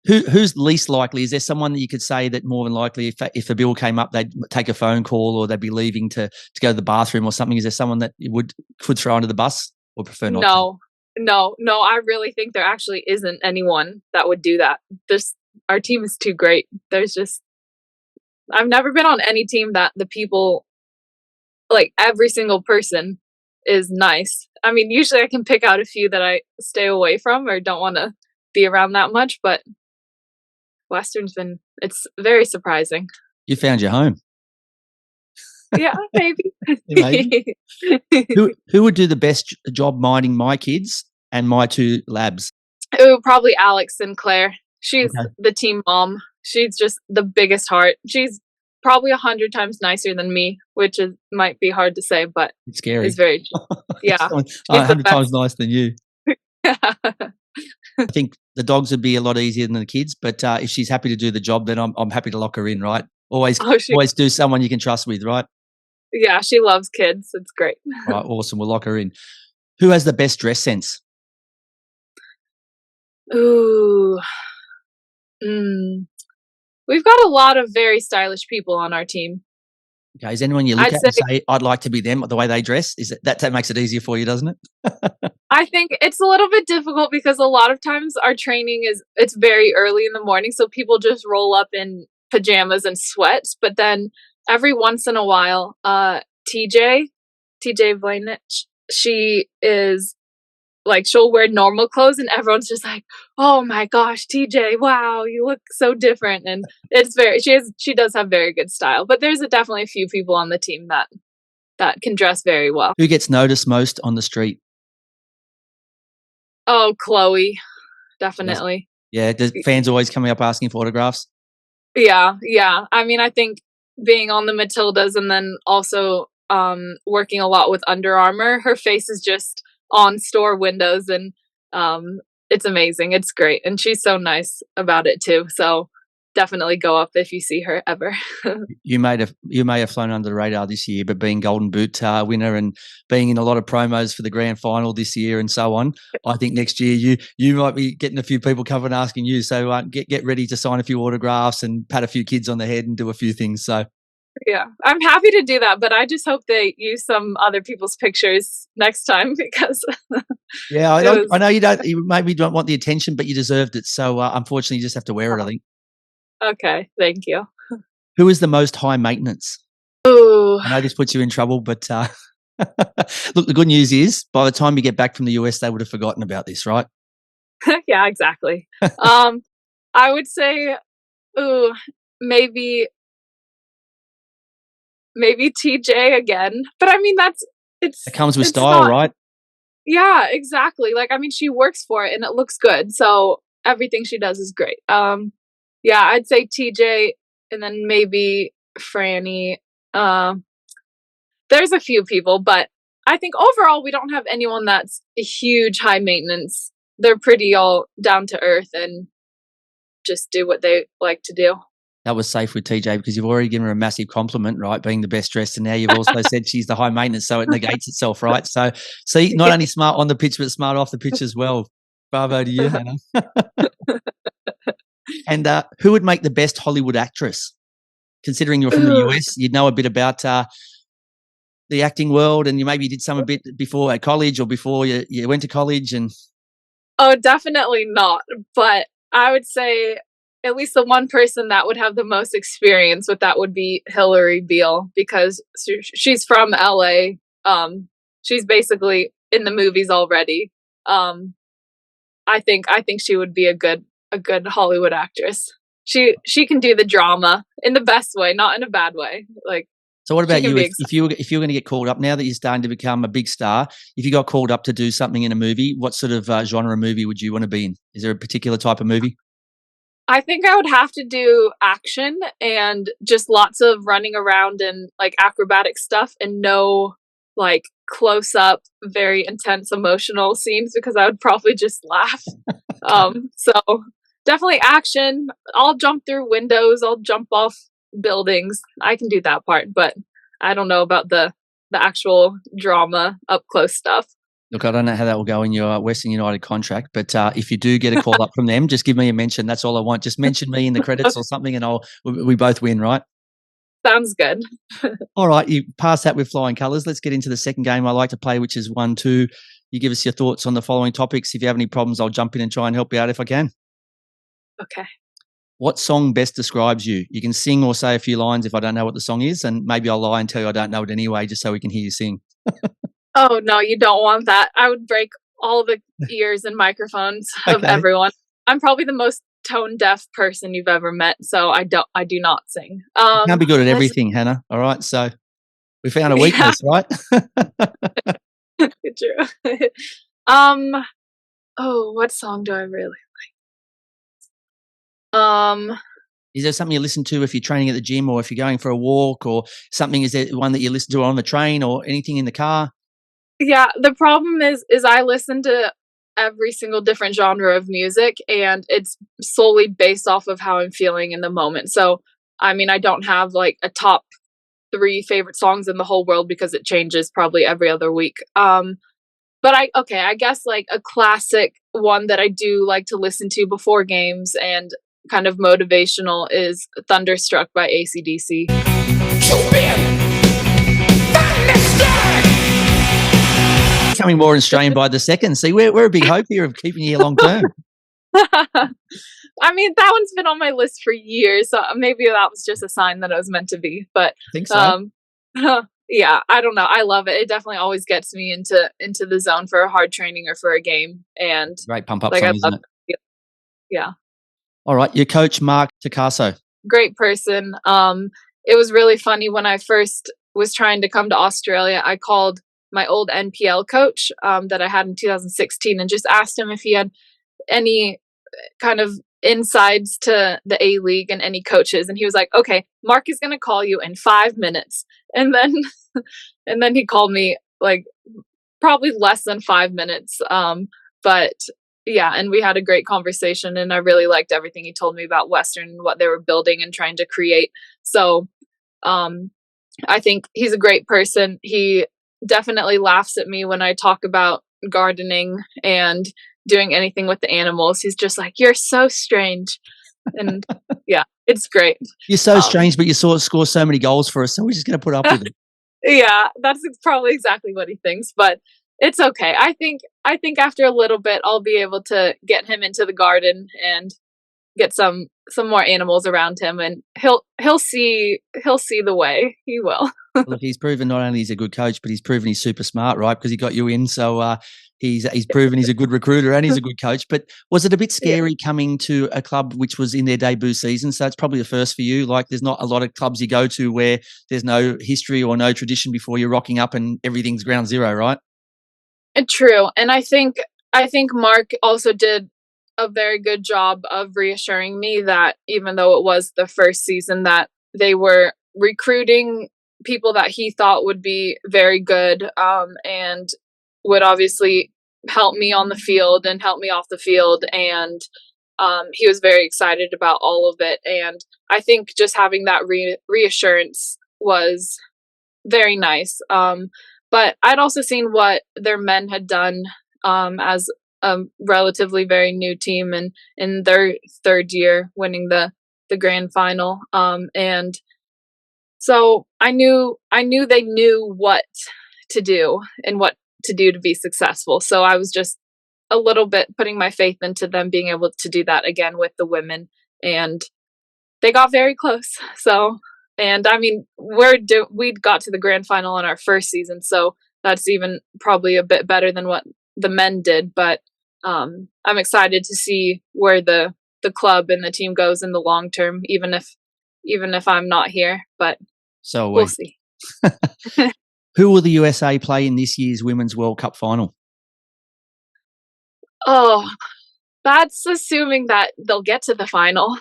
Who's least likely? Is there someone that you could say that more than likely, if the bill came up, they'd take a phone call or they'd be leaving to go to the bathroom or something? Is there someone that you could throw under the bus or prefer not to? No. I really think there actually isn't anyone that would do that. Our team is too great. I've never been on any team that the people, like every single person, is nice. I mean, usually I can pick out a few that I stay away from or don't want to be around that much, but it's very surprising. You found your home. Yeah, maybe. Maybe. Who would do the best job minding my kids and my 2 labs? Oh, probably Alex Sinclair. She's Okay. the team mom. She's just the biggest heart. She's probably 100 times nicer than me, which might be hard to say, but It's scary. it's very, yeah. Someone She's the 100 times best. nicer than you. I think the dogs would be a lot easier than the kids, but if she's happy to do the job, then I'm happy to lock her in, right? Always do someone you can trust with, right? Yeah, she loves kids. It's great. Right, awesome. We'll lock her in. Who has the best dress sense? Ooh. We've got a lot of very stylish people on our team. Okay, is anyone you look at and say, I'd like to be them, the way they dress? That makes it easier for you, doesn't it? I think it's a little bit difficult because a lot of times our training it's very early in the morning, so people just roll up in pajamas and sweats. But then every once in a while, TJ Vlanich, she is like, she'll wear normal clothes and everyone's just like, oh my gosh, TJ, wow, you look so different. And she does have very good style, but there's definitely a few people on the team that can dress very well. Who gets noticed most on the street? Oh, Chloe, definitely. Yeah, the fans always coming up asking for autographs? Yeah. I mean, I think being on the Matildas and then also working a lot with Under Armour, her face is just on store windows, and it's amazing. It's great, and she's so nice about it too. So definitely go up if you see her ever. You may have flown under the radar this year, but being Golden Boot winner and being in a lot of promos for the grand final this year and so on, I think next year you might be getting a few people coming asking you. So get ready to sign a few autographs and pat a few kids on the head and do a few things. So. Yeah, I'm happy to do that, but I just hope they use some other people's pictures next time because. Yeah, I know you maybe don't want the attention, but you deserved it. So unfortunately, you just have to wear it, I think. Okay, thank you. Who is the most high maintenance? Ooh. I know this puts you in trouble, but look, the good news is by the time you get back from the US, they would have forgotten about this, right? Yeah, exactly. I would say, maybe TJ again. But I mean, it comes with style, right? Yeah, exactly. Like, I mean, she works for it and it looks good. So everything she does is great. Yeah, I'd say TJ and then maybe Franny. There's a few people, but I think overall we don't have anyone that's a huge high maintenance. They're pretty all down to earth and just do what they like to do. That was safe with TJ because you've already given her a massive compliment, right? Being the best dressed, and now you've also said she's the high maintenance, so it negates itself, right? So, see, not only smart on the pitch, but smart off the pitch as well. Bravo to you, Hannah. And who would make the best Hollywood actress? Considering you're from the US, you'd know a bit about the acting world, and you maybe did some a bit before at college or before you went to college. And oh, definitely not. But I would say at least the one person that would have the most experience with that would be Hillary Beale, because she's from LA. She's basically in the movies already. I think she would be a good Hollywood actress. She can do the drama in the best way, not in a bad way. Like, so what about you? if you were going to get called up now that you're starting to become a big star, if you got called up to do something in a movie, what sort of genre movie would you want to be in? Is there a particular type of movie? I think I would have to do action and just lots of running around and like acrobatic stuff, and no like close up, very intense emotional scenes, because I would probably just laugh. So definitely action. I'll jump through windows. I'll jump off buildings. I can do that part, but I don't know about the actual drama up close stuff. Look, I don't know how that will go in your Western United contract, but if you do get a call up from them, just give me a mention. That's all I want. Just mention me in the credits or something, and we both win, right? Sounds good. All right, you passed that with flying colours. Let's get into the second game I like to play, which is 1-2. You give us your thoughts on the following topics. If you have any problems, I'll jump in and try and help you out if I can. Okay. What song best describes you? You can sing or say a few lines if I don't know what the song is, and maybe I'll lie and tell you I don't know it anyway, just so we can hear you sing. Oh no, you don't want that. I would break all the ears and microphones of everyone. I'm probably the most tone deaf person you've ever met, so I do not sing. You can't be good at everything, Hannah. All right, so we found a weakness, right? True. Oh, what song do I really like? Is there something you listen to if you're training at the gym, or if you're going for a walk, or something? Is there one that you listen to on the train, or anything in the car? Yeah, the problem is I listen to every single different genre of music, and it's solely based off of how I'm feeling in the moment. So, I mean, I don't have like a top 3 favorite songs in the whole world, because it changes probably every other week. But I guess like a classic one that I do like to listen to before games and kind of motivational is Thunderstruck by AC/DC. Becoming more Australian by the second. See, we're a big hope here of keeping you here long term. I mean, that one's been on my list for years, so maybe that was just a sign that it was meant to be. But I think so. Yeah, I don't know. I love it. It definitely always gets me into the zone for a hard training or for a game. And great pump up like, song, isn't it? Yeah. All right, your coach Mark Picasso. Great person. It was really funny when I first was trying to come to Australia. I called my old NPL coach that I had in 2016 and just asked him if he had any kind of insides to the A-League and any coaches, and he was like, okay, Mark is going to call you in 5 minutes. And then he called me like probably less than 5 minutes. But yeah, and we had a great conversation, and I really liked everything he told me about Western, what they were building and trying to create. So I think he's a great person. He definitely laughs at me when I talk about gardening and doing anything with the animals. He's just like, you're so strange. And yeah, it's great. You're so strange, but you score so many goals for us, so we're just going to put up with it. Yeah, that's probably exactly what he thinks, but it's okay. I think after a little bit, I'll be able to get him into the garden and get some more animals around him, and he'll see the way. He will. Look, he's proven not only he's a good coach, but he's proven he's super smart, right? Because he got you in, so he's proven he's a good recruiter and he's a good coach. But was it a bit scary coming to a club which was in their debut season? So it's probably the first for you. Like, there's not a lot of clubs you go to where there's no history or no tradition before you're rocking up and everything's ground zero, right? True, and I think Mark also did a very good job of reassuring me that even though it was the first season, that they were recruiting people that he thought would be very good and would obviously help me on the field and help me off the field. And he was very excited about all of it. And I think just having that reassurance was very nice. But I'd also seen what their men had done as a relatively very new team, and in their third year winning the grand final. And so I knew they knew what to do and what to do to be successful. So I was just a little bit putting my faith into them being able to do that again with the women, and they got very close. So, and I mean, we got to the grand final in our first season, so that's even probably a bit better than what the men did. But I'm excited to see where the club and the team goes in the long term, even if I'm not here. But So we'll see. Who will the USA play in this year's Women's World Cup final? Oh, that's assuming that they'll get to the final.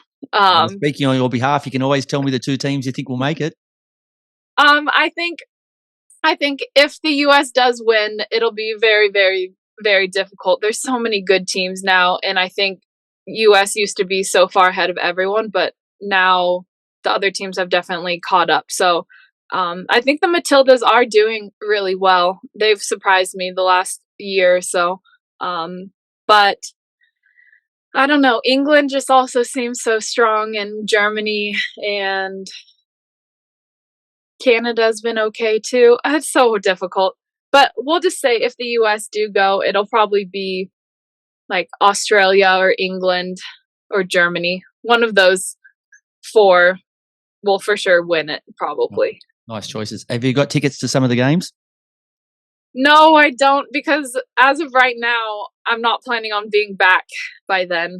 Speaking on your behalf, you can always tell me the two teams you think will make it. I think if the US does win, it'll be very, very, very difficult. There's so many good teams now, and I think US used to be so far ahead of everyone, but now the other teams have definitely caught up. So I think the Matildas are doing really well. They've surprised me the last year or so. But I don't know. England just also seems so strong, and Germany and Canada's been okay too. It's so difficult. But we'll just say if the US do go, it'll probably be like Australia or England or Germany. One of those four will for sure win it, probably. Nice choices. Have you got tickets to some of the games? No, I don't, because as of right now, I'm not planning on being back by then.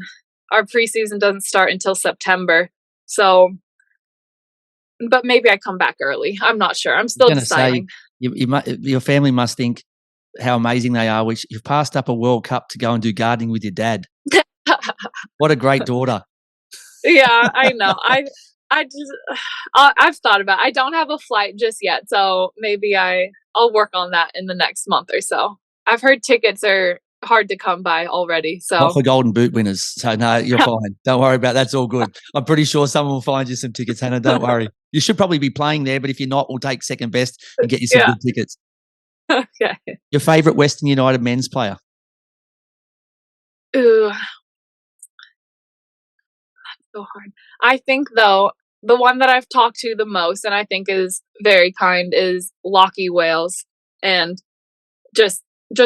Our preseason doesn't start until September. So, but maybe I come back early. I'm not sure. I'm still deciding. Your family must think how amazing they are. You've passed up a World Cup to go and do gardening with your dad. What a great daughter. Yeah, I know. I've thought about it. I don't have a flight just yet, so maybe I'll work on that in the next month or so. I've heard tickets are hard to come by already. So not for Golden Boot winners. So no, you're fine. Don't worry about that. That's all good. I'm pretty sure someone will find you some tickets, Hannah. Don't worry. You should probably be playing there, but if you're not, we'll take second best and get you some good tickets. Okay. Your favourite Western United men's player? Ooh. That's so hard. I think, though, the one that I've talked to the most and I think is very kind is Lockie Wales, and just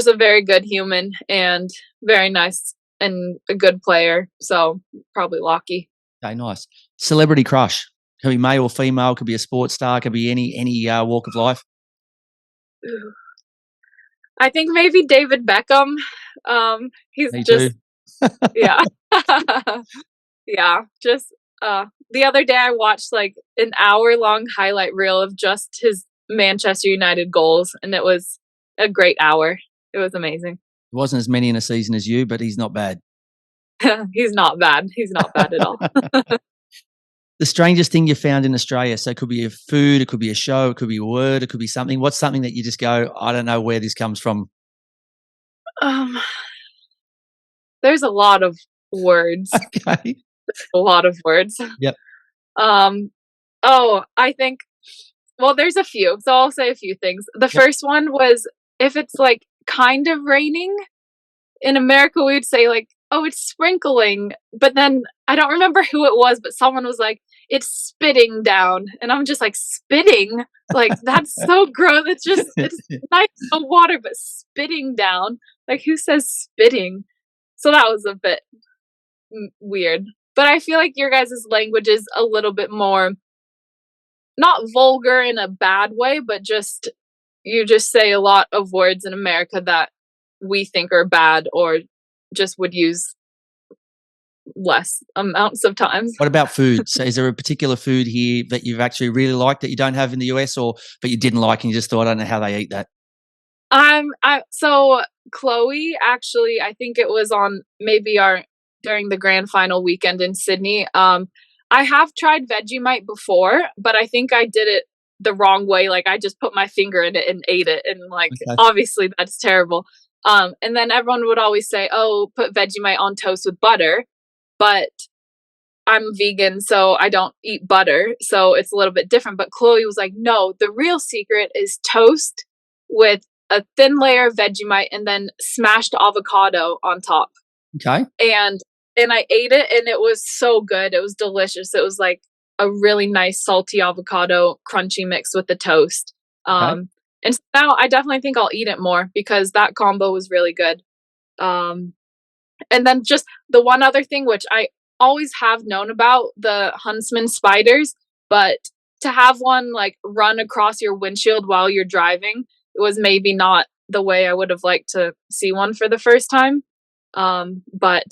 a very good human and very nice and a good player. So probably Lockie. Okay, nice. Celebrity crush. Could be male or female, could be a sports star, could be any walk of life. Ooh. I think maybe David Beckham. He's Me just too. yeah. Yeah, just the other day I watched like an hour-long highlight reel of just his Manchester United goals, and it was a great hour. It was amazing. It wasn't as many in a season as you, but he's not bad. He's not bad. He's not bad at all. The strangest thing you found in Australia? So it could be a food, it could be a show, it could be a word, it could be something. What's something that you just go, I don't know where this comes from? There's a lot of words. Okay. A lot of words. Yep. I think, well, there's a few. So I'll say a few things. The first one was if it's like kind of raining. In America, we would say like, oh, it's sprinkling. But then I don't remember who it was, but someone was like, it's spitting down. And I'm just like, spitting? Like, that's so gross. It's nice water, but spitting down. Like, who says spitting? So that was a bit weird. But I feel like your guys' language is a little bit more, not vulgar in a bad way, but you just say a lot of words in America that we think are bad or just would use less amounts of times. What about food? So is there a particular food here that you've actually really liked that you don't have in the US, but you didn't like and you just thought, I don't know how they eat that? So Chloe, actually, I think it was on maybe during the grand final weekend in Sydney. I have tried Vegemite before, but I think I did it the wrong way. Like I just put my finger in it and ate it. And like, Obviously that's terrible. And then everyone would always say, oh, put Vegemite on toast with butter. But I'm vegan, so I don't eat butter. So it's a little bit different. But Chloe was like, no, the real secret is toast with a thin layer of Vegemite and then smashed avocado on top. Okay. And I ate it and it was so good. It was delicious. It was like a really nice salty avocado crunchy mix with the toast. And so now I definitely think I'll eat it more because that combo was really good. Um, and then just the one other thing, which I always have known about the Huntsman spiders, but to have one like run across your windshield while you're driving was maybe not the way I would have liked to see one for the first time. But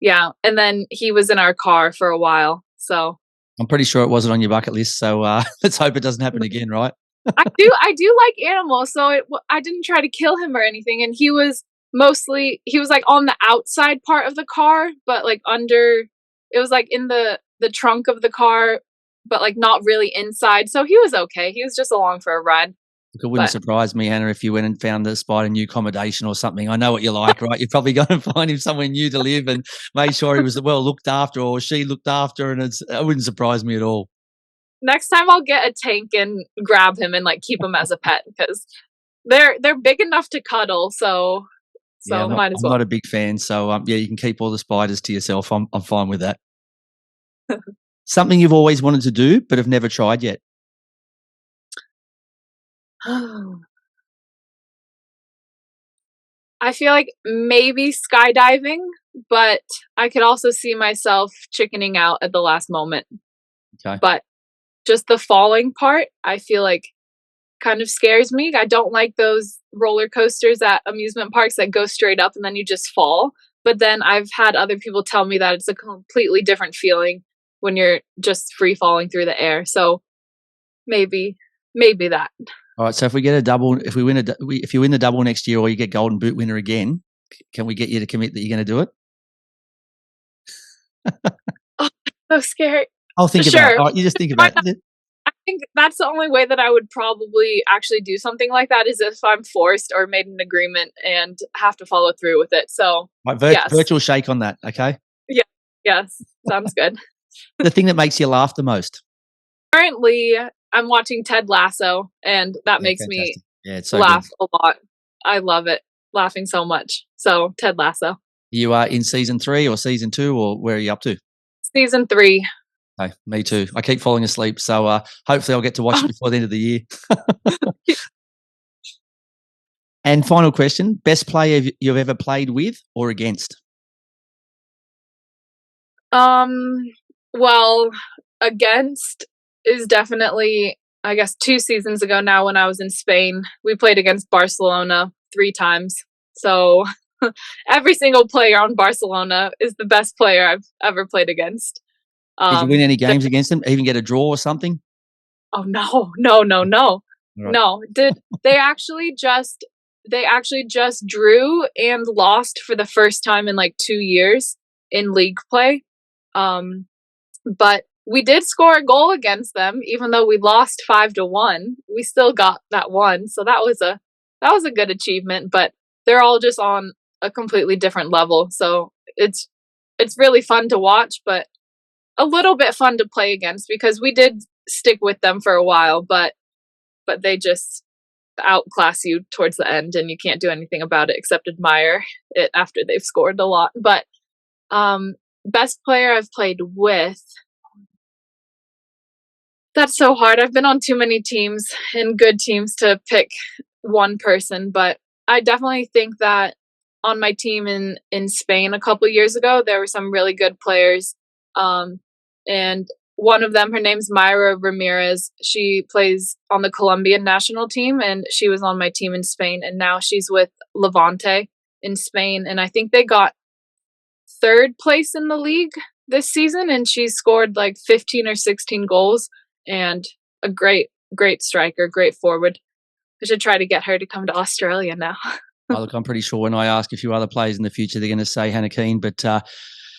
yeah, and then he was in our car for a while, so I'm pretty sure it wasn't on your bucket list, so let's hope it doesn't happen again, right? I do like animals, so I didn't try to kill him or anything, and he was like on the outside part of the car, but like under it was like in the trunk of the car, but like not really inside. So he was okay. He was just along for a ride. Look, it wouldn't But surprise me, Hannah, if you went and found the spider new accommodation or something. I know what you're like, right? You're probably going to find him somewhere new to live and make sure he was well looked after or she looked after, and it wouldn't surprise me at all. next time I'll get a tank and grab him and like keep him as a pet because they're big enough to cuddle. So Yeah, might as I'm well. not a big fan, so yeah, you can keep all the spiders to yourself. I'm fine with that. Something you've always wanted to do but have never tried yet. I feel like maybe skydiving, but I could also see myself chickening out at the last moment. Okay. But just the falling part, I feel like kind of scares me. I don't like those roller coasters at amusement parks that go straight up and then you just fall. But then I've had other people tell me that it's a completely different feeling when you're just free falling through the air. So maybe that. All right. So if we get a double, if you win the double next year, or you get Golden Boot winner again, can we get you to commit that you're going to do it? Oh, so scary. I'll think about it. All right, you just think about it. I think that's the only way that I would probably actually do something like that is if I'm forced or made an agreement and have to follow through with it. So Right, yes. virtual shake on that. Okay. Yeah. Yes. Sounds good. The thing that makes you laugh the most. Currently, I'm watching Ted Lasso, and that makes fantastic. me Yeah, it's so laugh good. a lot. I love it, laughing so much. So Ted Lasso, You are in season 3 or season 2, or where are you up to? season 3. Okay, me too. I keep falling asleep, so hopefully I'll get to watch it before the end of the year. And final question: best player you've ever played with or against? Well, against is definitely, I guess, 2 seasons ago now when I was in Spain. We played against Barcelona 3 times. So every single player on Barcelona is the best player I've ever played against. Did you win any games against them? Even get a draw or something? Oh no. Right. No. Did they actually just drew and lost for the first time in like 2 years in league play. But we did score a goal against them, even though we lost 5-1. We still got that one, so that was a good achievement. But they're all just on a completely different level, so it's really fun to watch, but a little bit fun to play against because we did stick with them for a while, but they just outclass you towards the end, and you can't do anything about it except admire it after they've scored a lot. But best player I've played with. That's so hard. I've been on too many teams and good teams to pick one person, but I definitely think that on my team in Spain a couple years ago, there were some really good players. And one of them, her name's Mayra Ramirez. She plays on the Colombian national team, and she was on my team in Spain, and now she's with Levante in Spain. And I think they got 3rd place in the league this season, and she scored like 15 or 16 goals and a great striker, great forward. I should try to get her to come to Australia now. Oh, look, I'm pretty sure when I ask a few other players in the future, they're going to say Hannah Keane, but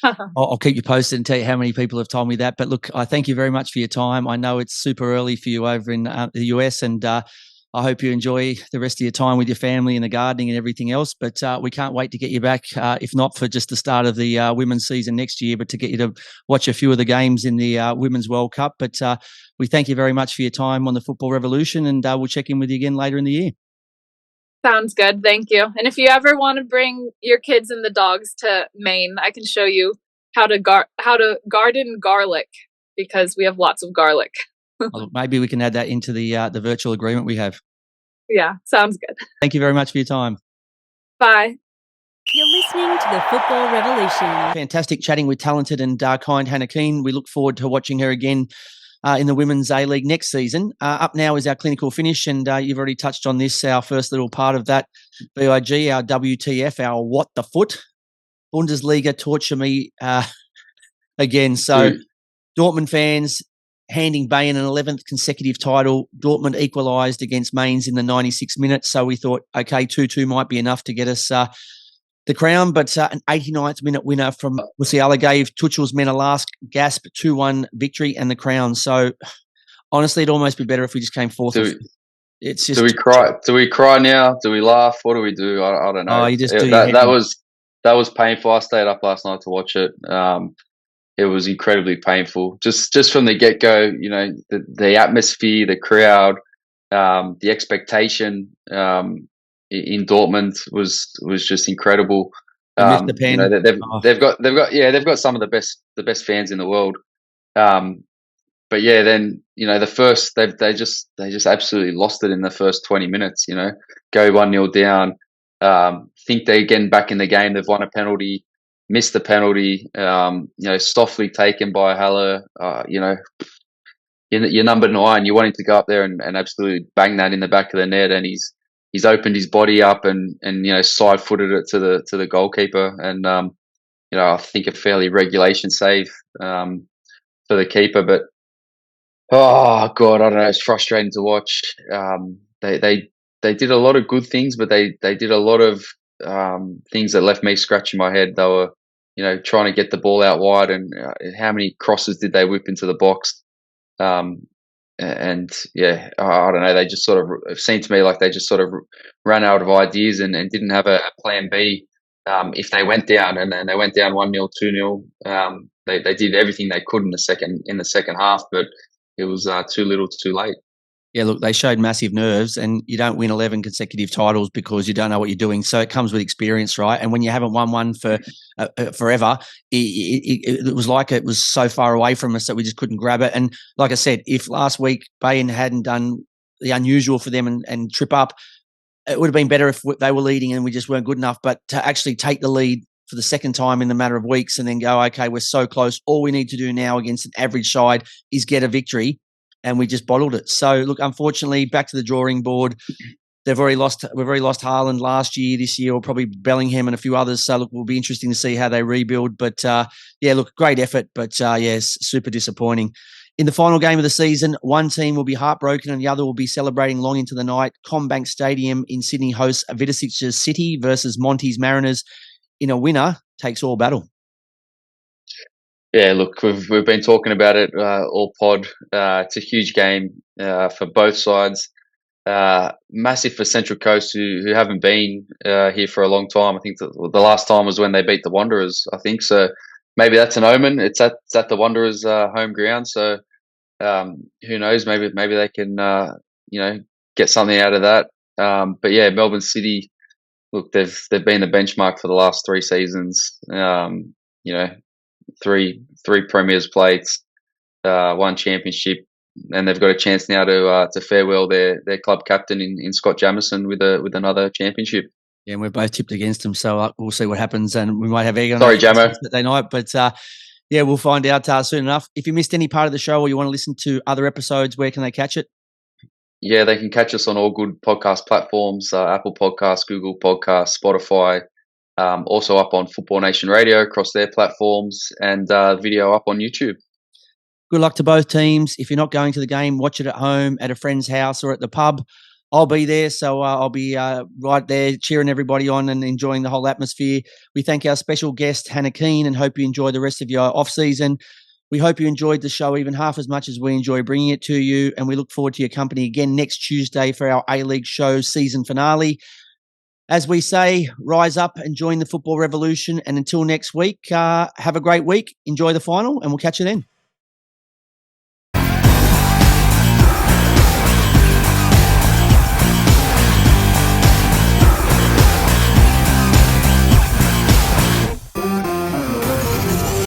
I'll keep you posted and tell you how many people have told me that. But look, I thank you very much for your time. I know it's super early for you over in the US, and I hope you enjoy the rest of your time with your family and the gardening and everything else. But we can't wait to get you back, if not for just the start of the women's season next year, but to get you to watch a few of the games in the Women's World Cup. But we thank you very much for your time on the Football Revolution, and we'll check in with you again later in the year. Sounds good. Thank you. And if you ever want to bring your kids and the dogs to Maine, I can show you how to garden garlic, because we have lots of garlic. Well, maybe we can add that into the virtual agreement we have. Yeah, sounds good. Thank you very much for your time. Bye. You're listening to the Football Revolution. Fantastic chatting with talented and kind Hannah Keane. We look forward to watching her again in the Women's A-League next season. Up now is our clinical finish, and you've already touched on this, our first little part of that. VIG, our WTF, our what the foot. Bundesliga torture me again. So Dortmund fans handing Bayern an 11th consecutive title. Dortmund equalised against Mainz in the 96 minutes. So we thought, okay, 2-2 might be enough to get us the crown. But an 89th minute winner from Musiala gave Tuchel's men a last gasp 2-1 victory and the crown. So honestly, it'd almost be better if we just came fourth. It's just, do we cry? Do we cry now? Do we laugh? What do we do? I don't know. Oh, you just do that was painful. I stayed up last night to watch it. It was incredibly painful. Just from the get go, you know, the atmosphere, the crowd, the expectation in Dortmund was just incredible. missed the pen. You know, they've got some of the best fans in the world. But yeah, then you know they just absolutely lost it in the first 20 minutes. You know, go 1-0 down. Think they're getting back in the game. They've won a penalty, missed the penalty. You know, softly taken by Haller. You know, you're number 9. You want him to go up there and absolutely bang that in the back of the net, and he's opened his body up and you know side footed it to the goalkeeper, and you know I think a fairly regulation save for the keeper, but. Oh God, I don't know. It's frustrating to watch. They did a lot of good things, but they did a lot of things that left me scratching my head. They were, you know, trying to get the ball out wide, and how many crosses did they whip into the box? And yeah, I don't know. They just sort of it seemed to me like they just sort of ran out of ideas and didn't have a plan B. If they went down and they went down 1-0, 2-0, they did everything they could in the second half, but it was too little, too late. Yeah, look, they showed massive nerves, and you don't win 11 consecutive titles because you don't know what you're doing. So it comes with experience, right? And when you haven't won one for forever, it was like it was so far away from us that we just couldn't grab it. And like I said, if last week Bayern hadn't done the unusual for them and trip up, it would have been better if they were leading and we just weren't good enough. But to actually take the lead for the second time in the matter of weeks and then go, okay, we're so close. All we need to do now against an average side is get a victory, and we just bottled it. So, look, unfortunately, back to the drawing board. We've already lost Haaland last year, this year, or probably Bellingham and a few others. So, look, it will be interesting to see how they rebuild. But, yeah, look, great effort, but, yes, super disappointing. In the final game of the season, one team will be heartbroken and the other will be celebrating long into the night. Combank Stadium in Sydney hosts Vidicic's City versus Monty's Mariners. In a winner takes all battle. Yeah, look, we've been talking about it all pod. It's a huge game for both sides. Massive for Central Coast, who haven't been here for a long time. I think the last time was when they beat the Wanderers, I think. So maybe that's an omen. It's at the Wanderers' home ground. So who knows? Maybe they can you know get something out of that. But yeah, Melbourne City. Look, they've been the benchmark for the last 3 seasons. You know, three premiers plates, 1 championship, and they've got a chance now to farewell their club captain in Scott Jamieson with another championship. Yeah, and we're both tipped against them, so we'll see what happens, and we might have egg on Sorry, Jamo. Saturday night, but yeah, we'll find out soon enough. If you missed any part of the show or you want to listen to other episodes, where can they catch it? Yeah, they can catch us on all good podcast platforms, Apple Podcasts, Google Podcasts, Spotify, also up on Football Nation Radio across their platforms, and video up on YouTube. Good luck to both teams. If you're not going to the game, watch it at home, at a friend's house or at the pub. I'll be there, so I'll be right there cheering everybody on and enjoying the whole atmosphere. We thank our special guest, Hannah Keane, and hope you enjoy the rest of your off-season. We hope you enjoyed the show even half as much as we enjoy bringing it to you, and we look forward to your company again next Tuesday for our A-League show season finale. As we say, rise up and join the football revolution, and until next week, have a great week, enjoy the final, and we'll catch you then.